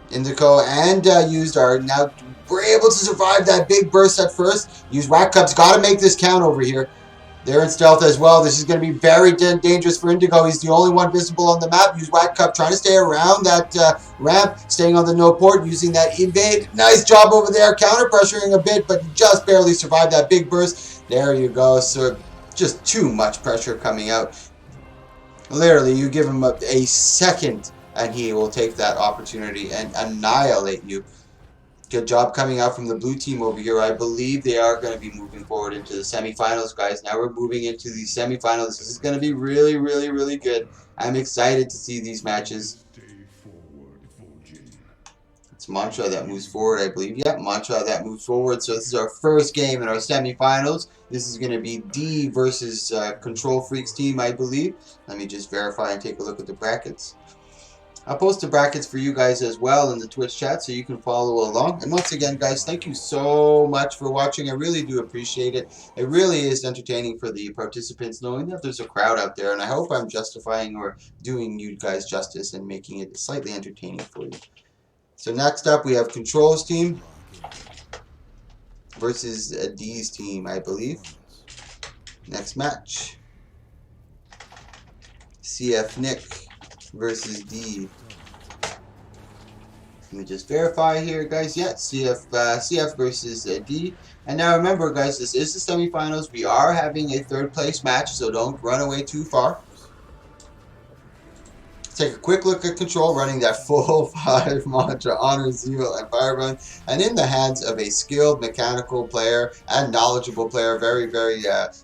Indigo and Used are now were able to survive that big burst at first. Used White Cup's got to make this count over here. They're in stealth as well. This is going to be very dangerous for Indigo. He's the only one visible on the map. Used White Cup trying to stay around that ramp, staying on the no port, using that invade. Nice job over there, counter pressuring a bit, but just barely survived that big burst. There you go. So just too much pressure coming out. Literally, you give him a second, and he will take that opportunity and annihilate you. Good job coming out from the blue team over here. I believe they are going to be moving forward into the semifinals, guys. Now we're moving into the semifinals. This is going to be really good. I'm excited to see these matches. It's Mantra that moves forward, I believe. Yeah, Mantra that moves forward. So this is our first game in our semifinals. This is going to be D versus Control Freaks team, I believe. Let me just verify and take a look at the brackets. I'll post the brackets for you guys as well in the Twitch chat so you can follow along. And once again, guys, thank you so much for watching. I really do appreciate it. It really is entertaining for the participants knowing that there's a crowd out there. And I hope I'm justifying or doing you guys justice and making it slightly entertaining for you. So next up, we have Control's team versus D's team, I believe. Next match. CF Nick versus D. Let me just verify here, guys. Yeah, CF versus D. And now remember, guys, this is the semifinals. We are having a third place match, so don't run away too far. Take a quick look at Control, running that full 5 Mantra, Honor, Zeal, and Firebrand, and in the hands of a skilled mechanical player and knowledgeable player, very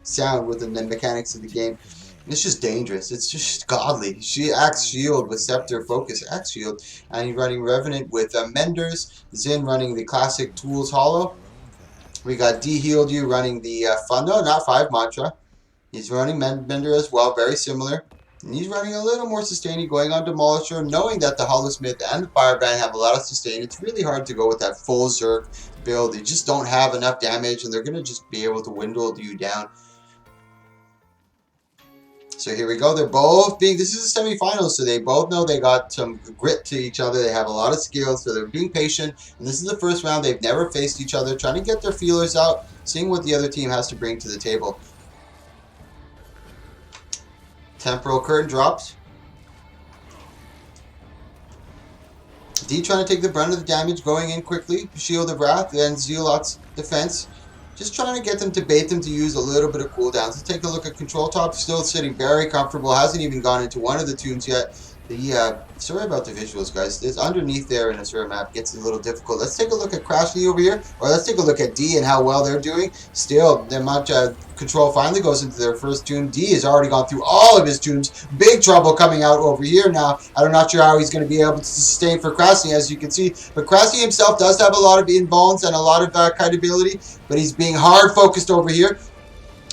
sound within the mechanics of the game. It's just dangerous. It's just godly. She Axe Shield with Scepter Focus Axe Shield. And he's running Revenant with Menders. Zin running the classic Tools Hollow. We got D Healed You running the no, not 5 Mantra. He's running Mender as well, very similar. And he's running a little more sustain, going on Demolisher, knowing that the Hollow Smith and the Firebrand have a lot of sustain. It's really hard to go with that full Zerk build. They just don't have enough damage, and they're going to just be able to dwindle you down. So here we go. They're both being, this is a semifinals, so they both know they got some grit to each other. They have a lot of skills, so they're being patient. And this is the first round. They've never faced each other, trying to get their feelers out, seeing what the other team has to bring to the table. Temporal Curtain drops. D trying to take the brunt of the damage, going in quickly. Shield of Wrath and Zealot's defense. Just trying to get them to bait them to use a little bit of cooldowns. Let's take a look at Control Top. Still sitting very comfortable. Hasn't even gone into one of the tunes yet. Sorry about the visuals, guys. This underneath there in a Azure map gets a little difficult. Let's take a look at Crashly over here, or let's take a look at D and how well they're doing. Still, the amount Control finally goes into their first tune. D has already gone through all of his tunes. Big trouble coming out over here now. I'm not sure how he's going to be able to sustain for Crashly, as you can see. But Crashly himself does have a lot of inbounds and a lot of kite ability, but he's being hard focused over here.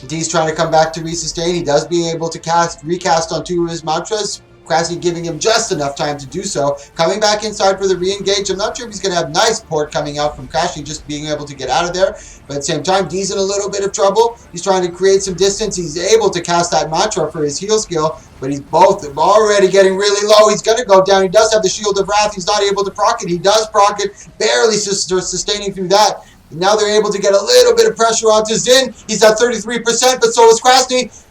D's trying to come back to resustain. He does being able to recast on 2 of his mantras. Crashly giving him just enough time to do so. Coming back inside for the re-engage. I'm not sure if he's going to have nice port coming out from Crashly, just being able to get out of there. But at the same time, D's in a little bit of trouble. He's trying to create some distance. He's able to cast that mantra for his heal skill, but he's both already getting really low. He's going to go down. He does have the Shield of Wrath. He's not able to proc it. He does proc it, barely sustaining through that. Now they're able to get a little bit of pressure onto Zin. He's at 33%, but so is Crashly.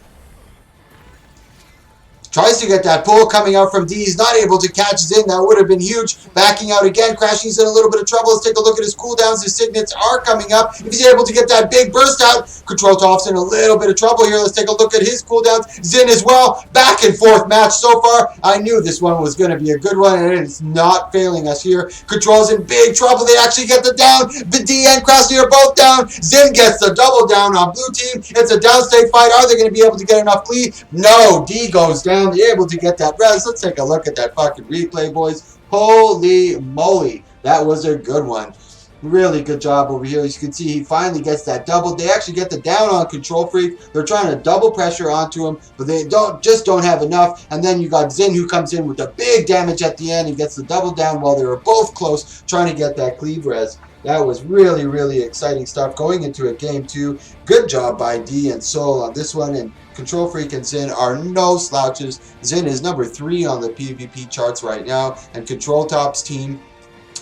Tries to get that pull coming out from D. He's not able to catch Zin. That would have been huge. Backing out again. Crashly's in a little bit of trouble. Let's take a look at his cooldowns. His signets are coming up. If he's able to get that big burst out, Control Top's in a little bit of trouble here. Let's take a look at his cooldowns. Zin as well. Back and forth match so far. I knew this one was going to be a good one, and it's not failing us here. Control's in big trouble. They actually get the down. The D and Crashly are both down. Zin gets the double down on blue team. It's a downstate fight. Are they going to be able to get enough clean? No. D goes down. They're able to get that res. Let's take a look at that fucking replay, boys. Holy moly. That was a good one. Really good job over here. As you can see, he finally gets that double. They actually get the down on Control Freak. They're trying to double pressure onto him, but they just don't have enough. And then you got Zin, who comes in with the big damage at the end and gets the double down while they were both close trying to get that cleave res. That was really, really exciting stuff going into a game 2. Good job by D and Soul on this one. And Control Freak and Zin are no slouches. Zin is number 3 on the PvP charts right now. And Control Top's team,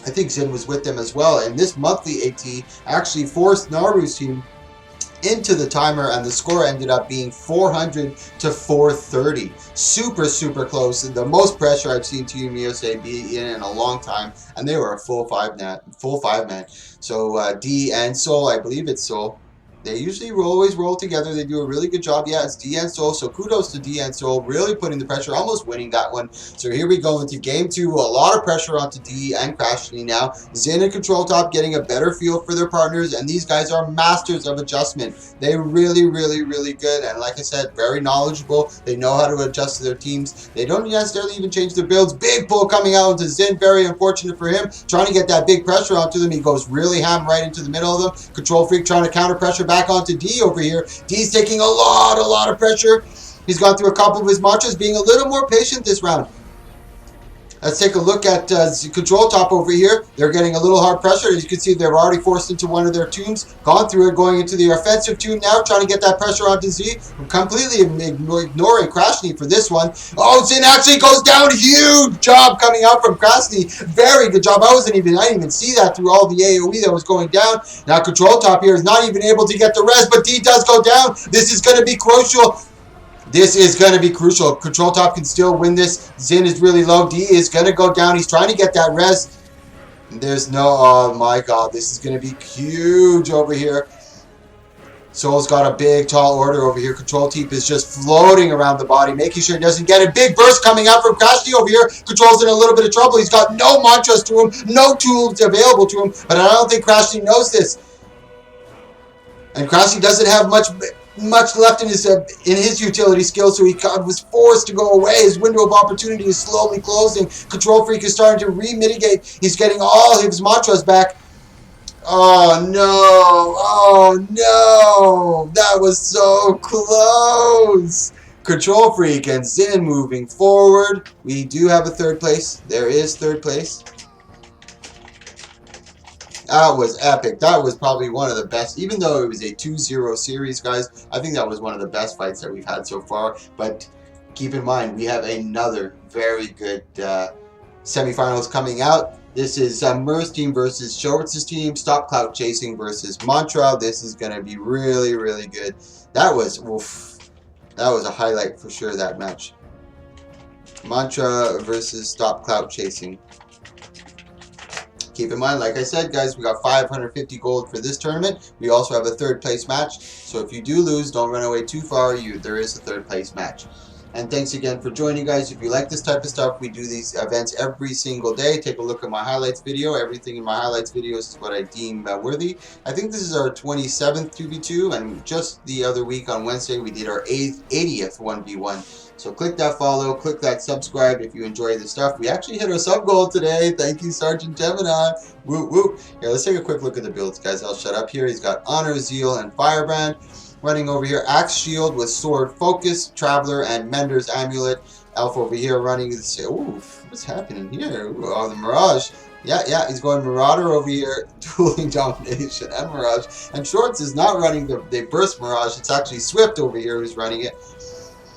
I think Zin was with them as well. And this monthly AT actually forced Naru's team into the timer, and the score ended up being 400 to 430. Super, super close. The most pressure I've seen Team USA be in a long time, and they were a full five man. So D and Soul, I believe it's Soul. They usually always roll together. They do a really good job. Yeah, it's D and Soul. So kudos to D and Soul, really putting the pressure, almost winning that one. So here we go into game 2. A lot of pressure onto D and Crashly now. Zin and Control Top getting a better feel for their partners, and these guys are masters of adjustment. They're really, really, really good. And like I said, very knowledgeable. They know how to adjust to their teams. They don't necessarily even change their builds. Big pull coming out into Zin. Very unfortunate for him. Trying to get that big pressure onto them. He goes really ham right into the middle of them. Control Freak trying to counter pressure back onto D over here. D's taking a lot of pressure. He's gone through a couple of his mantras, being a little more patient this round. Let's take a look at Control Top over here. They're getting a little hard pressure. As you can see, they're already forced into one of their tunes. Gone through it, going into the offensive tune now, trying to get that pressure onto Z. Completely ignoring Crashly for this one. Oh, Zin actually goes down. Huge job coming out from Crashly. Very good job. I didn't even see that through all the AoE that was going down. Now Control Top here is not even able to get the res, but D does go down. This is going to be crucial. This is going to be crucial. Control Top can still win this. Zin is really low. D is going to go down. He's trying to get that res. There's no... Oh, my God. This is going to be huge over here. Soul's got a big, tall order over here. Control Teep is just floating around the body, making sure he doesn't get a big burst coming out from Crashly over here. Control's in a little bit of trouble. He's got no mantras to him, no tools available to him, but I don't think Crashly knows this. And Crashly doesn't have much left in his utility skills, so he was forced to go away. His window of opportunity is slowly closing. Control Freak is starting to re-mitigate. He's getting all his mantras back. Oh no! Oh no! That was so close! Control Freak and Zin moving forward. We do have a 3rd place. There is 3rd place. That was epic. That was probably one of the best, even though it was a 2-0 series, guys. I think that was one of the best fights that we've had so far. But keep in mind, we have another very good semifinals coming out. This is Mur's team versus Showitz's team. Stop Clout Chasing versus Mantra. This is going to be really, really good. That was, oof, that was a highlight for sure, that match. Mantra versus Stop Clout Chasing. Keep in mind, like I said, guys, we got 550 gold for this tournament. We also have a third place match. So if you do lose, don't run away too far. There is a third place match. And thanks again for joining, guys. If you like this type of stuff, we do these events every single day. Take a look at my highlights video. Everything in my highlights videos is what I deem worthy. I think this is our 27th 2v2, and just the other week on Wednesday, we did our 80th 1v1. So click that follow, click that subscribe if you enjoy this stuff. We actually hit our sub goal today. Thank you, Sergeant Gemini. Woo woo. Here, let's take a quick look at the builds, guys. I'll shut up here. He's got Honor, Zeal, and Firebrand. Running over here, Axe Shield with Sword Focus, Traveler, and Mender's Amulet. Elf over here running this. Ooh, what's happening here? Ooh, oh, the Mirage. Yeah, he's going Marauder over here, Dueling Domination, and Mirage. And Shorts is not running the Burst Mirage. It's actually Swift over here who's running it.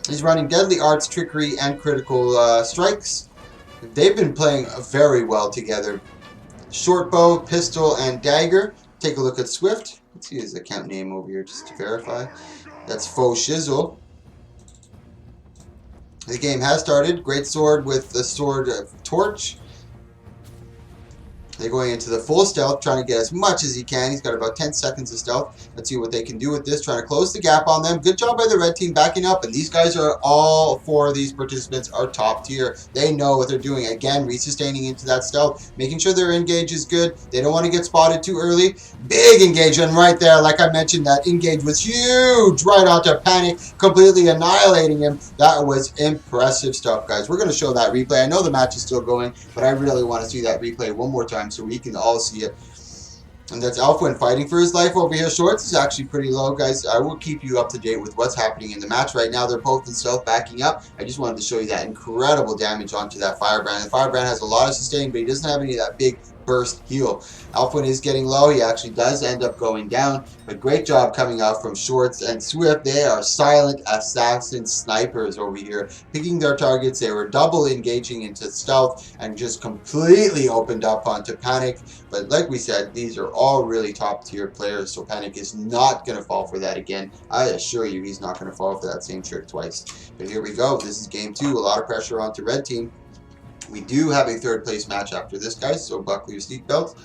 He's running Deadly Arts, Trickery, and Critical Strikes. They've been playing very well together. Short Bow, Pistol, and Dagger. Take a look at Swift. Let's see his account name over here just to verify. That's Faux Shizzle. The game has started. Great Sword with the Sword Torch. They're going into the full stealth, trying to get as much as he can. He's got about 10 seconds of stealth. Let's see what they can do with this, trying to close the gap on them. Good job by the red team backing up, and these guys are, all four of these participants are top tier. They know what they're doing. Again, resustaining into that stealth, making sure their engage is good. They don't want to get spotted too early. Big engagement right there. Like I mentioned, that engage was huge. Right onto Panic, completely annihilating him. That was impressive stuff, guys. We're going to show that replay. I know the match is still going, but I really want to see that replay one more time so we can all see it. And that's Alfwin fighting for his life over here. Shorts is actually pretty low, guys. I will keep you up to date with what's happening in the match right now. They're both in stealth backing up. I just wanted to show you that incredible damage onto that Firebrand. The Firebrand has a lot of sustain, but he doesn't have any of that big burst heal. Alfwin is getting low. He actually does end up going down, but great job coming out from Shorts and Swift. They are silent assassin snipers over here, picking their targets. They were double engaging into stealth and just completely opened up onto Panic. But like we said, these are all really top tier players, so Panic is not going to fall for that again. I assure you he's not going to fall for that same trick twice. But here we go. This is game 2. A lot of pressure onto red team. We do have a third place match after this, guys, so buckle your seatbelts.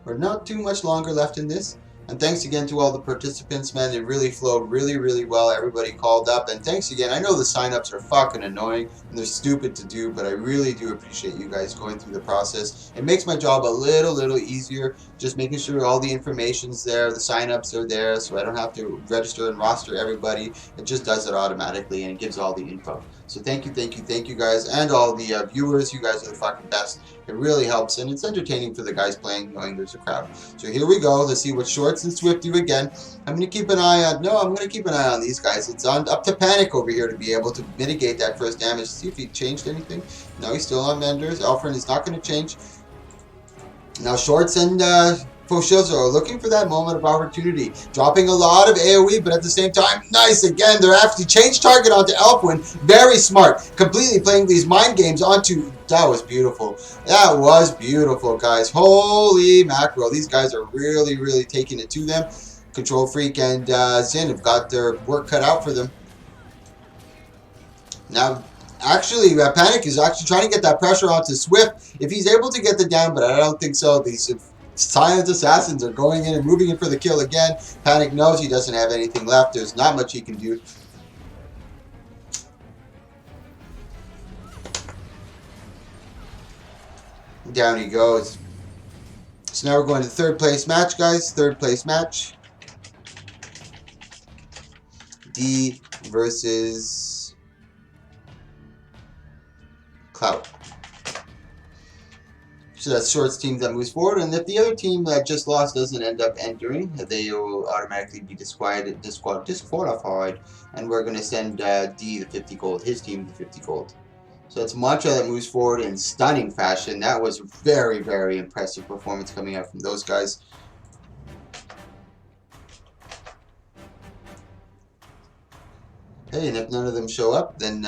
We're not too much longer left in this. And thanks again to all the participants, man. It really flowed really well. Everybody called up. And thanks again. I know the signups are fucking annoying and they're stupid to do, but I really do appreciate you guys going through the process. It makes my job a little easier. Just making sure all the information's there, the signups are there, so I don't have to register and roster everybody. It just does it automatically and it gives all the info. So thank you guys, and all the viewers. You guys are the fucking best. It really helps, and it's entertaining for the guys playing, knowing there's a crowd. So here we go. Let's see what Shorts and Swift do again. I'm going to keep an eye on... No, I'm going to keep an eye on these guys. It's up to Panic over here to be able to mitigate that first damage. See if he changed anything. No, he's still on Menders. Alfred is not going to change. Now Shorts and Foshizo are looking for that moment of opportunity, dropping a lot of AoE, but at the same time, nice, again, they're actually changed target onto Elfwin, very smart, completely playing these mind games onto, that was beautiful, guys, holy mackerel, these guys are really taking it to them. Control Freak and Zin have got their work cut out for them. Now, actually, Panic is actually trying to get that pressure onto Swift, if he's able to get the down, but I don't think so. These silent assassins are going in and moving in for the kill again. Panic knows he doesn't have anything left. There's not much he can do. Down he goes. So now we're going to the third place match, guys. Third place match. D versus Clout. So that's Shorts team that moves forward, and if the other team that just lost doesn't end up entering, they will automatically be disqualified, and we're going to send D the 50 gold, his team the 50 gold. So that's Mantra that moves forward in stunning fashion. That was very impressive performance coming out from those guys. Hey, and if none of them show up, then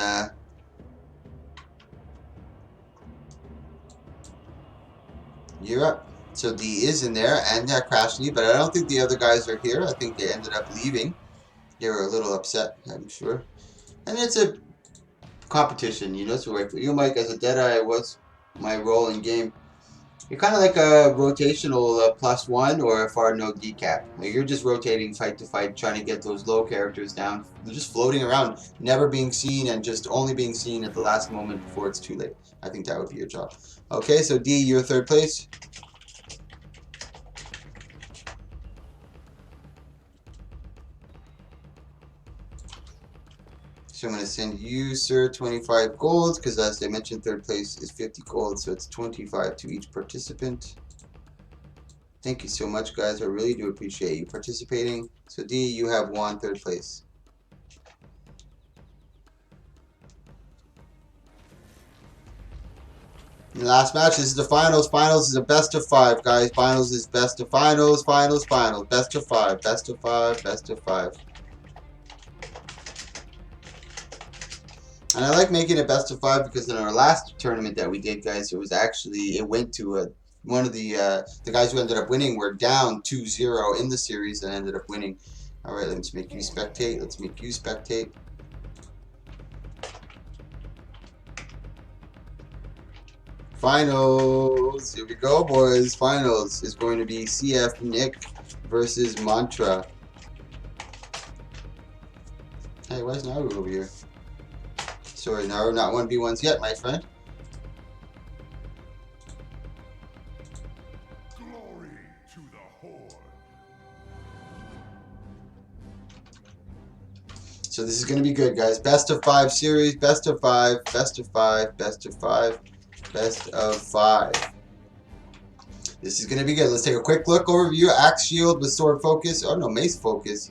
you're up. So D is in there, and Crashly, but I don't think the other guys are here. I think they ended up leaving. They were a little upset, I'm sure. And it's a competition, you know, so like for you, Mike, as a Deadeye, was my role in game. You're kind of like a rotational +1 or a far no decap. Like you're just rotating fight to fight, trying to get those low characters down. They're just floating around, never being seen, and just only being seen at the last moment before it's too late. I think that would be your job. Okay, so D, you're third place. So I'm going to send you, sir, 25 golds, because as I mentioned, third place is 50 gold, so it's 25 to each participant. Thank you so much, guys. I really do appreciate you participating. So D, you have won third place. And the last match, this is the finals. Finals is a best of 5, guys. Finals is best of finals, finals, finals. Best of 5, best of 5, best of 5. And I like making it best of 5 because in our last tournament that we did, guys, it went to one of the guys who ended up winning were down 2-0 in the series and ended up winning. All right, let's make you spectate. Let's make you spectate. Finals. Here we go, boys. Finals is going to be CF Nick versus Mantra. Hey, why is Naru over here? Sorry, Naru, not 1v1s yet, my friend. Glory to the Horde. So this is going to be good, guys. Best of 5 series, best of 5, best of 5, best of 5, best of 5. This is going to be good. Let's take a quick look overview. Axe Shield with Sword Focus. Oh no, Mace Focus.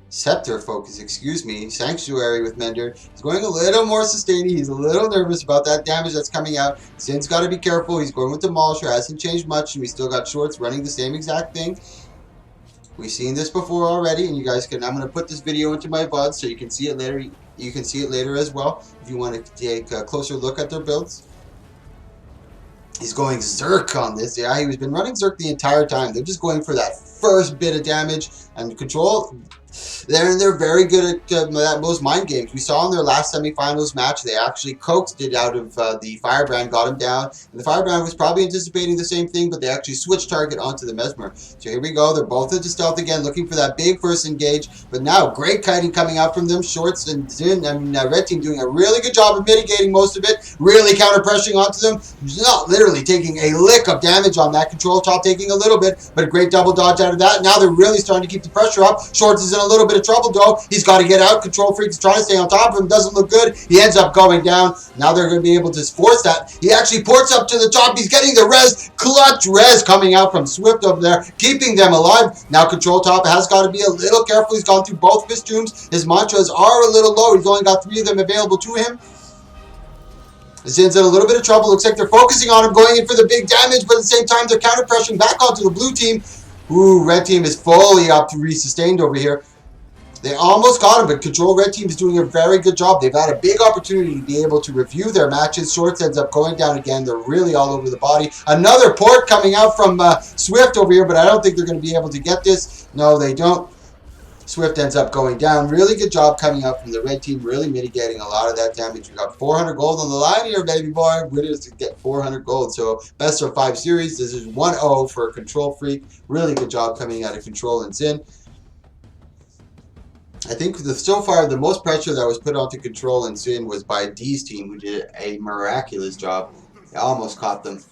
Scepter Focus, excuse me. Sanctuary with Mender. He's going a little more sustaining. He's a little nervous about that damage that's coming out. Sin's got to be careful. He's going with Demolisher. Hasn't changed much, and we still got Shorts running the same exact thing. We've seen this before already, and you guys can. I'm going to put this video into my VOD so you can see it later. You can see it later as well if you want to take a closer look at their builds. He's going Zerk on this. Yeah, he's been running Zerk the entire time. They're just going for that first bit of damage and control. They're very good at those mind games. We saw in their last semifinals match, they actually coaxed it out of the Firebrand, got him down. And the Firebrand was probably anticipating the same thing, but they actually switched target onto the Mesmer. So here we go. They're both into stealth again, looking for that big first engage. But now, great kiting coming out from them. Shorts and Zin, Red Team doing a really good job of mitigating most of it. Really counter-pressuring onto them. Not literally taking a lick of damage on that. Control top taking a little bit, but a great double dodge out of that. Now they're really starting to keep the pressure up. Shorts is in a little bit of trouble though. He's got to get out. Control Freak is trying to stay on top of him. Doesn't look good. He ends up going down. Now they're going to be able to force that. He actually ports up to the top. He's getting the res. Clutch res coming out from Swift over there, keeping them alive. Now Control Top has got to be a little careful. He's gone through both of his tombs. His mantras are a little low. He's only got 3 of them available to him. Zin's in a little bit of trouble. Looks like they're focusing on him, going in for the big damage, but at the same time, they're counter-pressuring back onto the blue team. Ooh, red team is fully up to re-sustained over here. They almost got him, but Control Red Team is doing a very good job. They've had a big opportunity to be able to review their matches. Shorts ends up going down again. They're really all over the body. Another port coming out from Swift over here, but I don't think they're going to be able to get this. No, they don't. Swift ends up going down. Really good job coming out from the red team, really mitigating a lot of that damage. We got 400 gold on the line here, baby boy. Winners to get 400 gold. So best of 5 series. This is 1-0 for Control Freak. Really good job coming out of Control and Zin. I think so far the most pressure that was put onto Control and Zin was by D's team, who did a miraculous job. They almost caught them.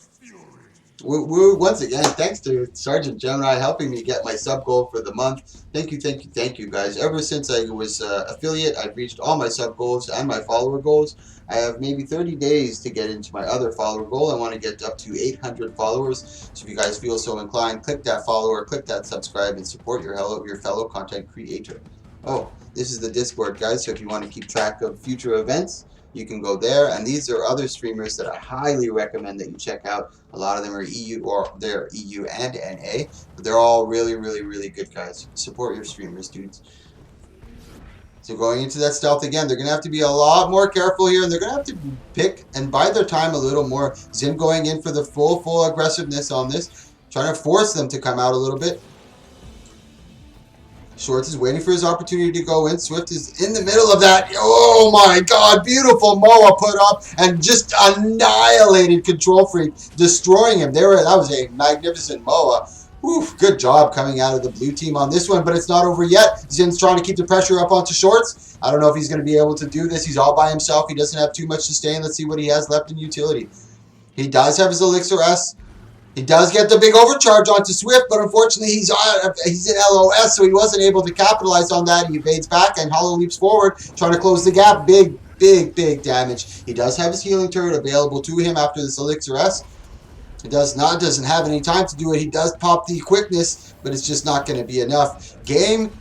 Once again, thanks to Sergeant Gemini helping me get my sub goal for the month. Thank you, guys. Ever since I was affiliate, I've reached all my sub goals and my follower goals. I have maybe 30 days to get into my other follower goal. I want to get up to 800 followers. So if you guys feel so inclined, click that follow or click that subscribe and support your fellow content creator. Oh, this is the Discord, guys. So if you want to keep track of future events, you can go there, and these are other streamers that I highly recommend that you check out. A lot of them are EU, or they're EU and NA, but they're all really, really, really good guys. Support your streamers, dudes. So going into that stealth again, they're going to have to be a lot more careful here, and they're going to have to pick and bide their time a little more. Zin going in for the full aggressiveness on this, trying to force them to come out a little bit. Shorts is waiting for his opportunity to go in. Swift is in the middle of that. Oh my God, beautiful Moa put up and just annihilated Control Freak, destroying him. That was a magnificent Moa. Whew, good job coming out of the blue team on this one, but it's not over yet. Zin's trying to keep the pressure up onto Shorts. I don't know if he's going to be able to do this. He's all by himself. He doesn't have too much sustain. Let's see what he has left in utility. He does have his Elixir S. He does get the big overcharge onto Swift, but unfortunately he's in LOS, so he wasn't able to capitalize on that. He evades back and Hollow leaps forward, trying to close the gap. Big damage. He does have his healing turret available to him after this Elixir S. He doesn't have any time to do it. He does pop the quickness, but it's just not going to be enough. Game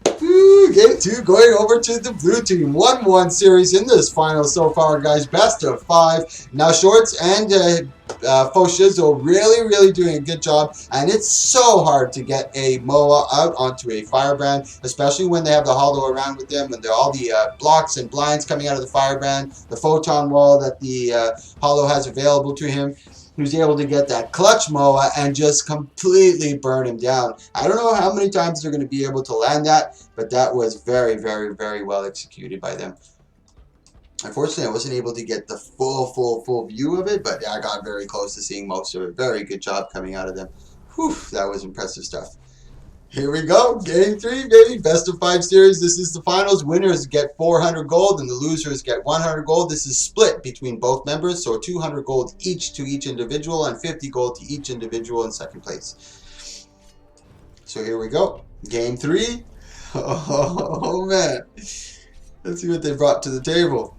2 going over to the blue team. 1-1 series in this final so far, guys. Best of 5. Now Shorts and Faux Shizzle really doing a good job, and it's so hard to get a Moa out onto a Firebrand, especially when they have the Hollow around with them, and all the blocks and blinds coming out of the Firebrand, the Photon Wall that the Hollow has available to him. Who's able to get that clutch Moa and just completely burn him down. I don't know how many times they're going to be able to land that, but that was very well executed by them. Unfortunately, I wasn't able to get the full view of it, but I got very close to seeing most of it. Very good job coming out of them. Whew, that was impressive stuff. Here we go. Game 3, baby. Best of 5 series. This is the finals. Winners get 400 gold and the losers get 100 gold. This is split between both members, so 200 gold each to each individual and 50 gold to each individual in second place. So here we go. Game 3. Oh, man. Let's see what they brought to the table.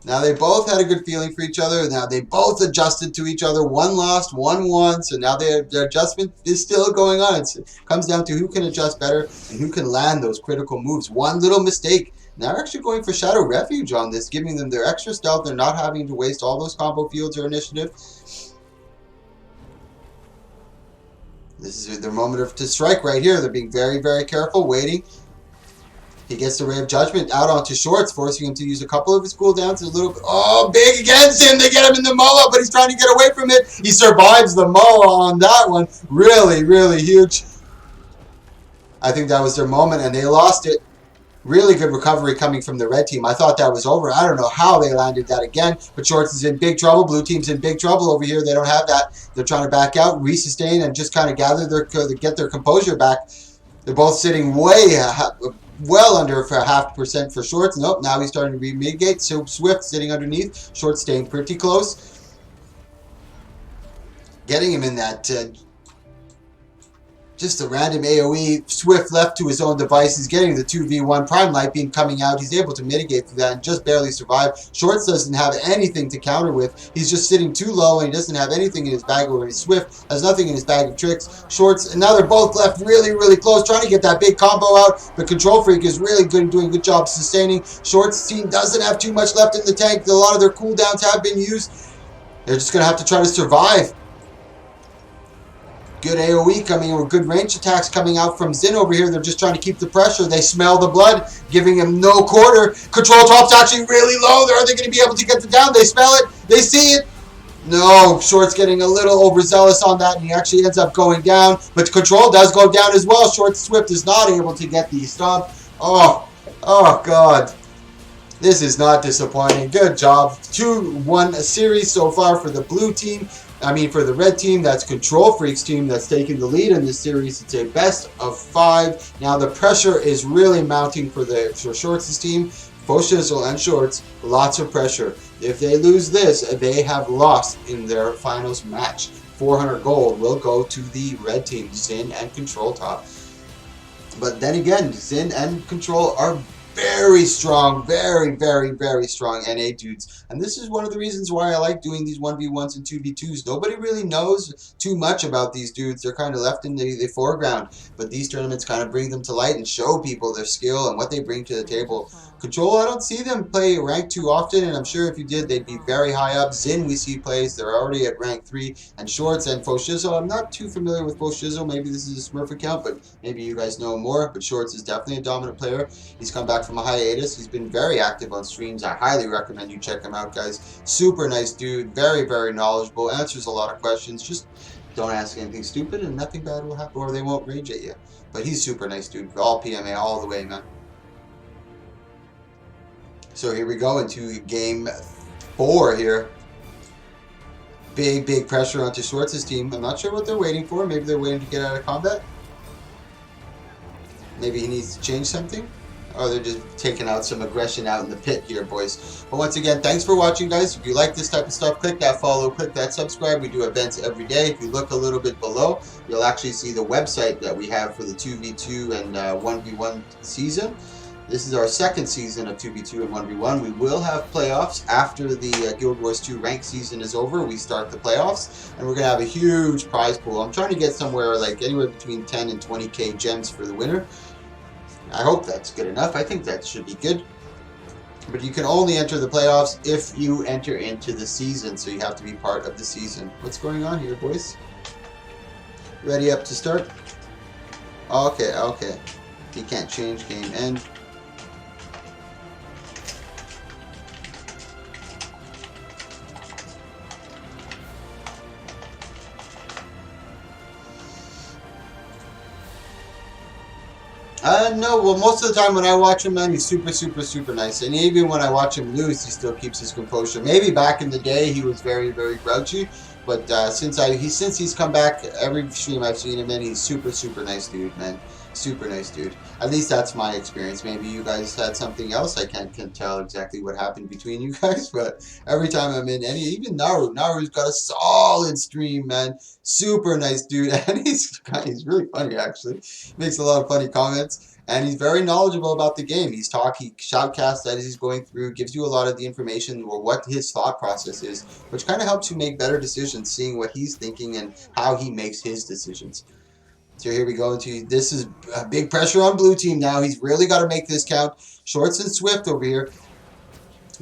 Now, they both had a good feeling for each other. Now, they both adjusted to each other. One lost, one won. So now their adjustment is still going on. It comes down to who can adjust better and who can land those critical moves. One little mistake. Now, they're actually going for Shadow Refuge on this, giving them their extra stealth. They're not having to waste all those combo fields or initiative. This is their moment to strike right here. They're being very careful, waiting. He gets the Ray of Judgment out onto Shorts, forcing him to use a couple of his cooldowns. A little bit. Oh, big against him. They get him in the Moa, but he's trying to get away from it. He survives the Moa on that one. Really huge. I think that was their moment, and they lost it. Really good recovery coming from the red team. I thought that was over. I don't know how they landed that again, but Shorts is in big trouble. Blue team's in big trouble over here. They don't have that. They're trying to back out, resustain, and just kind of get their composure back. They're both sitting well under 0.5% for Shorts. Nope, now he's starting to re-mitigate. So Swift sitting underneath. Shorts staying pretty close. Getting him in that just a random AoE. Swift left to his own devices, getting the 2v1. Prime Light Beam coming out. He's able to mitigate through that and just barely survive. Shorts doesn't have anything to counter with. He's just sitting too low and he doesn't have anything in his bag. Over Swift has nothing in his bag of tricks. Shorts, and now they're both left really close, trying to get that big combo out. But Control Freak is really good, doing a good job sustaining. Shorts team doesn't have too much left in the tank. A lot of their cooldowns have been used. They're just going to have to try to survive. Good AoE coming in with good range attacks coming out from Zin over here. They're just trying to keep the pressure. They smell the blood, giving him no quarter. Control top's actually really low. Are they going to be able to get the down? They smell it. They see it. No, Short's getting a little overzealous on that, and he actually ends up going down. But Control does go down as well. Short Swift is not able to get the stomp. Oh God. This is not disappointing. Good job. 2-1 series so far for the blue team. For the red team. That's Control Freak's team that's taking the lead in this series. It's a best of 5. Now the pressure is really mounting for Shorts' team. Faux Shizzle and Shorts, lots of pressure. If they lose this, they have lost in their finals match. 400 gold will go to the red team, Zin and Control top. But then again, Zin and Control are very strong, very strong NA dudes. And this is one of the reasons why I like doing these 1v1s and 2v2s. Nobody really knows too much about these dudes. They're kind of left in the foreground. But these tournaments kind of bring them to light and show people their skill and what they bring to the table. Control, I don't see them play rank 2 often, and I'm sure if you did, they'd be very high up. Zin, we see plays. They're already at rank 3. And Shorts and Faux Shizzle, I'm not too familiar with Faux Shizzle. Maybe this is a Smurf account, but maybe you guys know more. But Shorts is definitely a dominant player. He's come back from a hiatus. He's been very active on streams. I highly recommend you check him out, guys. Super nice dude. Very knowledgeable. Answers a lot of questions. Just Don't ask anything stupid and nothing bad will happen, or they won't rage at you. But he's super nice, dude. All PMA all the way, man. So here we go into game 4 here. Big pressure onto Schwartz's team. I'm not sure what they're waiting for. Maybe they're waiting to get out of combat. Maybe he needs to change something. Or they're just taking out some aggression out in the pit here, boys. But once again, thanks for watching, guys. If you like this type of stuff, click that follow, click that subscribe. We do events every day. If you look a little bit below, you'll actually see the website that we have for the 2v2 and 1v1 season. This is our second season of 2v2 and 1v1. We will have playoffs after the Guild Wars 2 ranked season is over. We start the playoffs, and we're going to have a huge prize pool. I'm trying to get somewhere like anywhere between 10 and 20k gems for the winner. I hope that's good enough. I think that should be good. But you can only enter the playoffs if you enter into the season, so you have to be part of the season. What's going on here, boys? Ready up to start? Okay. You can't change game end. No, well, most of the time when I watch him, man, he's super nice. And even when I watch him lose, he still keeps his composure. Maybe back in the day, he was very grouchy. But since he's come back, every stream I've seen him in, he's super nice dude, man. Super nice dude. At least that's my experience. Maybe you guys had something else. I can't tell exactly what happened between you guys. But every time I'm in any, even Naru's got a solid stream, man. Super nice dude. And he's really funny, actually. Makes a lot of funny comments. And he's very knowledgeable about the game. He shoutcasts as he's going through, gives you a lot of the information or what his thought process is, which kind of helps you make better decisions, seeing what he's thinking and how he makes his decisions. So here we go into, this is big pressure on blue team now. He's really got to make this count. Shorts and Swift over here.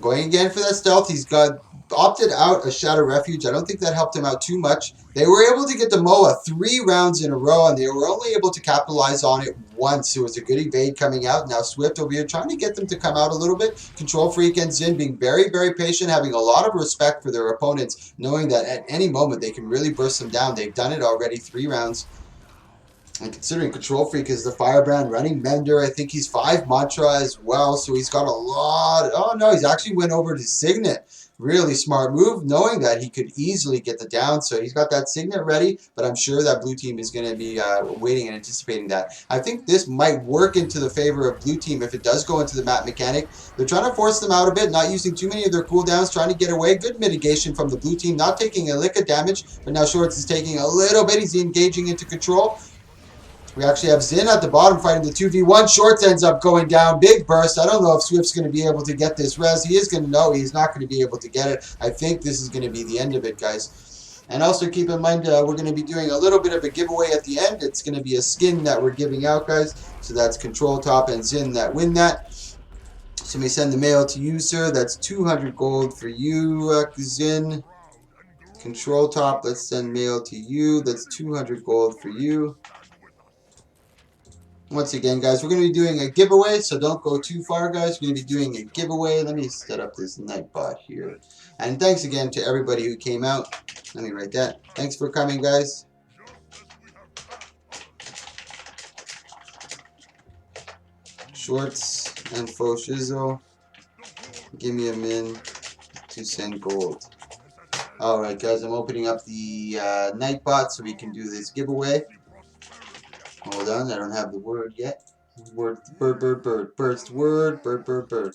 Going again for that stealth. He's got opted out a Shadow Refuge. I don't think that helped him out too much. They were able to get the Moa 3 rounds in a row, and they were only able to capitalize on it once. It was a good evade coming out. Now Swift over here trying to get them to come out a little bit. Control Freak and Zin being very patient, having a lot of respect for their opponents, knowing that at any moment they can really burst them down. They've done it already 3 rounds. And considering Control Freak is the Firebrand running Mender, I think he's 5 Mantra as well, so he's got a lot. Oh no, he's actually went over to Signet. Really smart move, knowing that he could easily get the down, so he's got that Signet ready, but I'm sure that blue team is going to be waiting and anticipating that. I think this might work into the favor of blue team if it does go into the map mechanic. They're trying to force them out a bit, not using too many of their cooldowns, trying to get away. Good mitigation from the blue team, not taking a lick of damage, but now Shorts is taking a little bit. He's engaging into control. We actually have Zin at the bottom fighting the 2v1. Shorts ends up going down. Big burst. I don't know if Swift's going to be able to get this res. He is going to know he's not going to be able to get it. I think this is going to be the end of it, guys. And also keep in mind, we're going to be doing a little bit of a giveaway at the end. It's going to be a skin that we're giving out, guys. So that's Control Top and Zin that win that. So we send the mail to you, sir. That's 200 gold for you, Zin. Control Top, let's send mail to you. That's 200 gold for you. Once again, guys, we're going to be doing a giveaway, so don't go too far, guys. We're going to be doing a giveaway. Let me set up this Nightbot here. And thanks again to everybody who came out. Let me write that. Thanks for coming, guys. Shorts and Faux Shizzle. Give me a min to send gold. Alright, guys, I'm opening up the Nightbot so we can do this giveaway. Hold on, I don't have the word yet. Word, bird. First word, bird.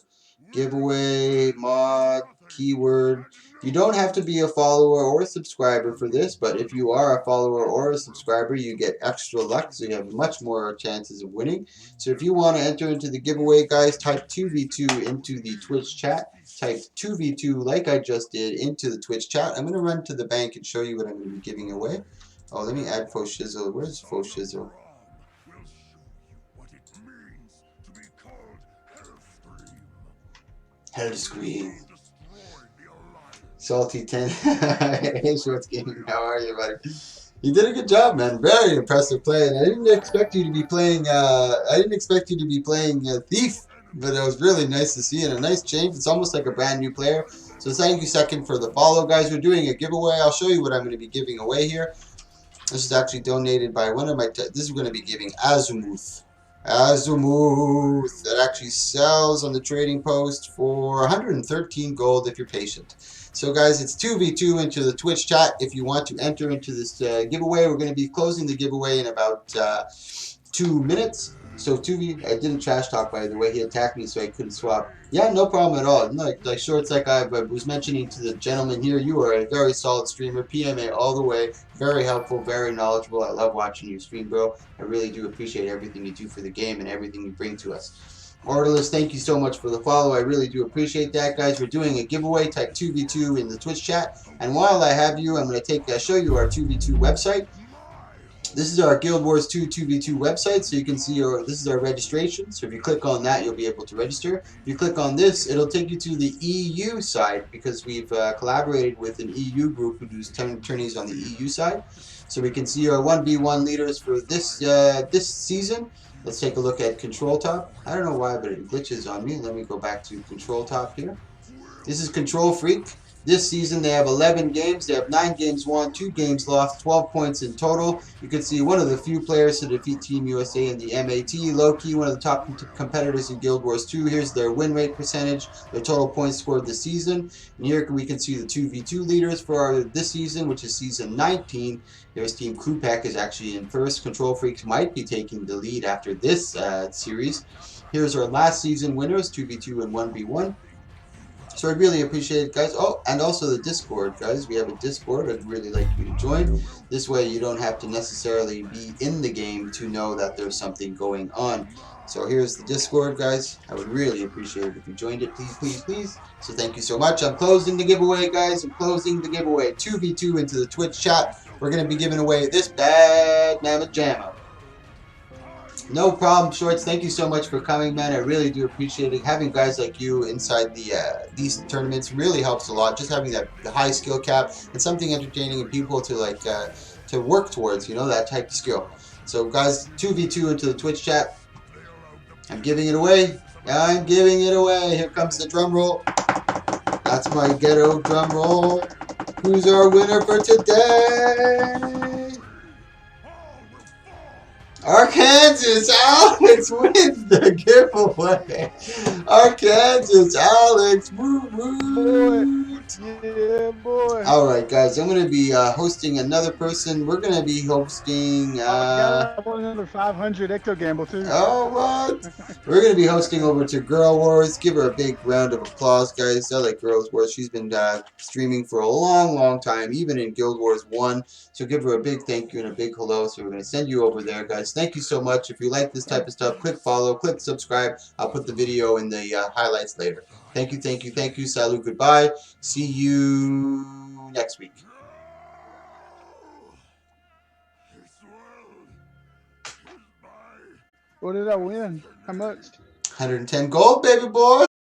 Giveaway, mod, keyword. You don't have to be a follower or a subscriber for this, but if you are a follower or a subscriber, you get extra luck, so you have much more chances of winning. So if you want to enter into the giveaway, guys, type 2v2 into the Twitch chat. Type 2v2 like I just did into the Twitch chat. I'm going to run to the bank and show you what I'm going to be giving away. Oh, let me add Faux Shizzle. Where's Faux Shizzle? Hellscream. Salty 10. Hey, Shorts Gaming, how are you, buddy? You did a good job, man. Very impressive play, and I didn't expect you to be playing. Thief, but it was really nice to see, and a nice change. It's almost like a brand new player. So thank you, second, for the follow, guys. We're doing a giveaway. I'll show you what I'm going to be giving away here. This is actually donated by one of my. This is going to be giving Azimuth. Azimuth that actually sells on the trading post for 113 gold if you're patient. So guys, it's 2v2 into the Twitch chat. If you want to enter into this giveaway, we're going to be closing the giveaway in about 2 minutes. So 2v, I didn't trash talk by the way. He attacked me so I couldn't swap. Yeah, no problem at all. Like Shorts, like I was mentioning to the gentleman here, you are a very solid streamer. PMA all the way. Very helpful, very knowledgeable. I love watching you stream, bro. I really do appreciate everything you do for the game and everything you bring to us. Orderless, thank you so much for the follow. I really do appreciate that, guys. We're doing a giveaway. Type 2v2 in the Twitch chat. And while I have you, I'm going to show you our 2v2 website. This is our Guild Wars 2 2v2 website, so you can see this is our registration. So if you click on that, you'll be able to register. If you click on this, it'll take you to the EU side because we've collaborated with an EU group who does tourneys on the EU side. So we can see our 1v1 leaders for this season. Let's take a look at Control Top. I don't know why, but it glitches on me. Let me go back to Control Top here. This is Control Freak. This season they have 11 games. They have 9 games won, 2 games lost, 12 points in total. You can see one of the few players to defeat Team USA in the MAT. Low-key, one of the top competitors in Guild Wars 2. Here's their win rate percentage, their total points scored this season. And here we can see the 2v2 leaders for this season, which is season 19. There's Team Krupek is actually in first. Control Freaks might be taking the lead after this series. Here's our last season winners, 2v2 and 1v1. So I'd really appreciate it, guys. Oh, and also the Discord, guys. We have a Discord. I'd really like you to join. This way you don't have to necessarily be in the game to know that there's something going on. So here's the Discord, guys. I would really appreciate it if you joined it. Please, please, please. So thank you so much. I'm closing the giveaway, guys. I'm closing the giveaway. 2v2 into the Twitch chat. We're going to be giving away this bad mamma jamma. No problem, Shorts. Thank you so much for coming, man. I really do appreciate it. Having guys like you inside the these tournaments really helps a lot. Just having the high skill cap and something entertaining and people to like to work towards, you know, that type of skill. So, guys, 2v2 into the Twitch chat. I'm giving it away. I'm giving it away. Here comes the drum roll. That's my ghetto drum roll. Who's our winner for today? Arkansas Alex wins the giveaway. Arkansas Alex, woo woo. Yeah, boy. All right, guys, I'm gonna be hosting another person. We're gonna be hosting. I got another 500 Ecto Gamble too. Oh, what? We're going to be hosting over to Girl Wars. Give her a big round of applause, guys. I like Girl Wars. She's been streaming for a long, long time, even in Guild Wars 1. So give her a big thank you and a big hello. So we're going to send you over there, guys. Thank you so much. If you like this type of stuff, click follow, click subscribe. I'll put the video in the highlights later. Thank you, thank you, thank you. Salut, goodbye. See you next week. What did I win? How much? 110 gold, baby boy.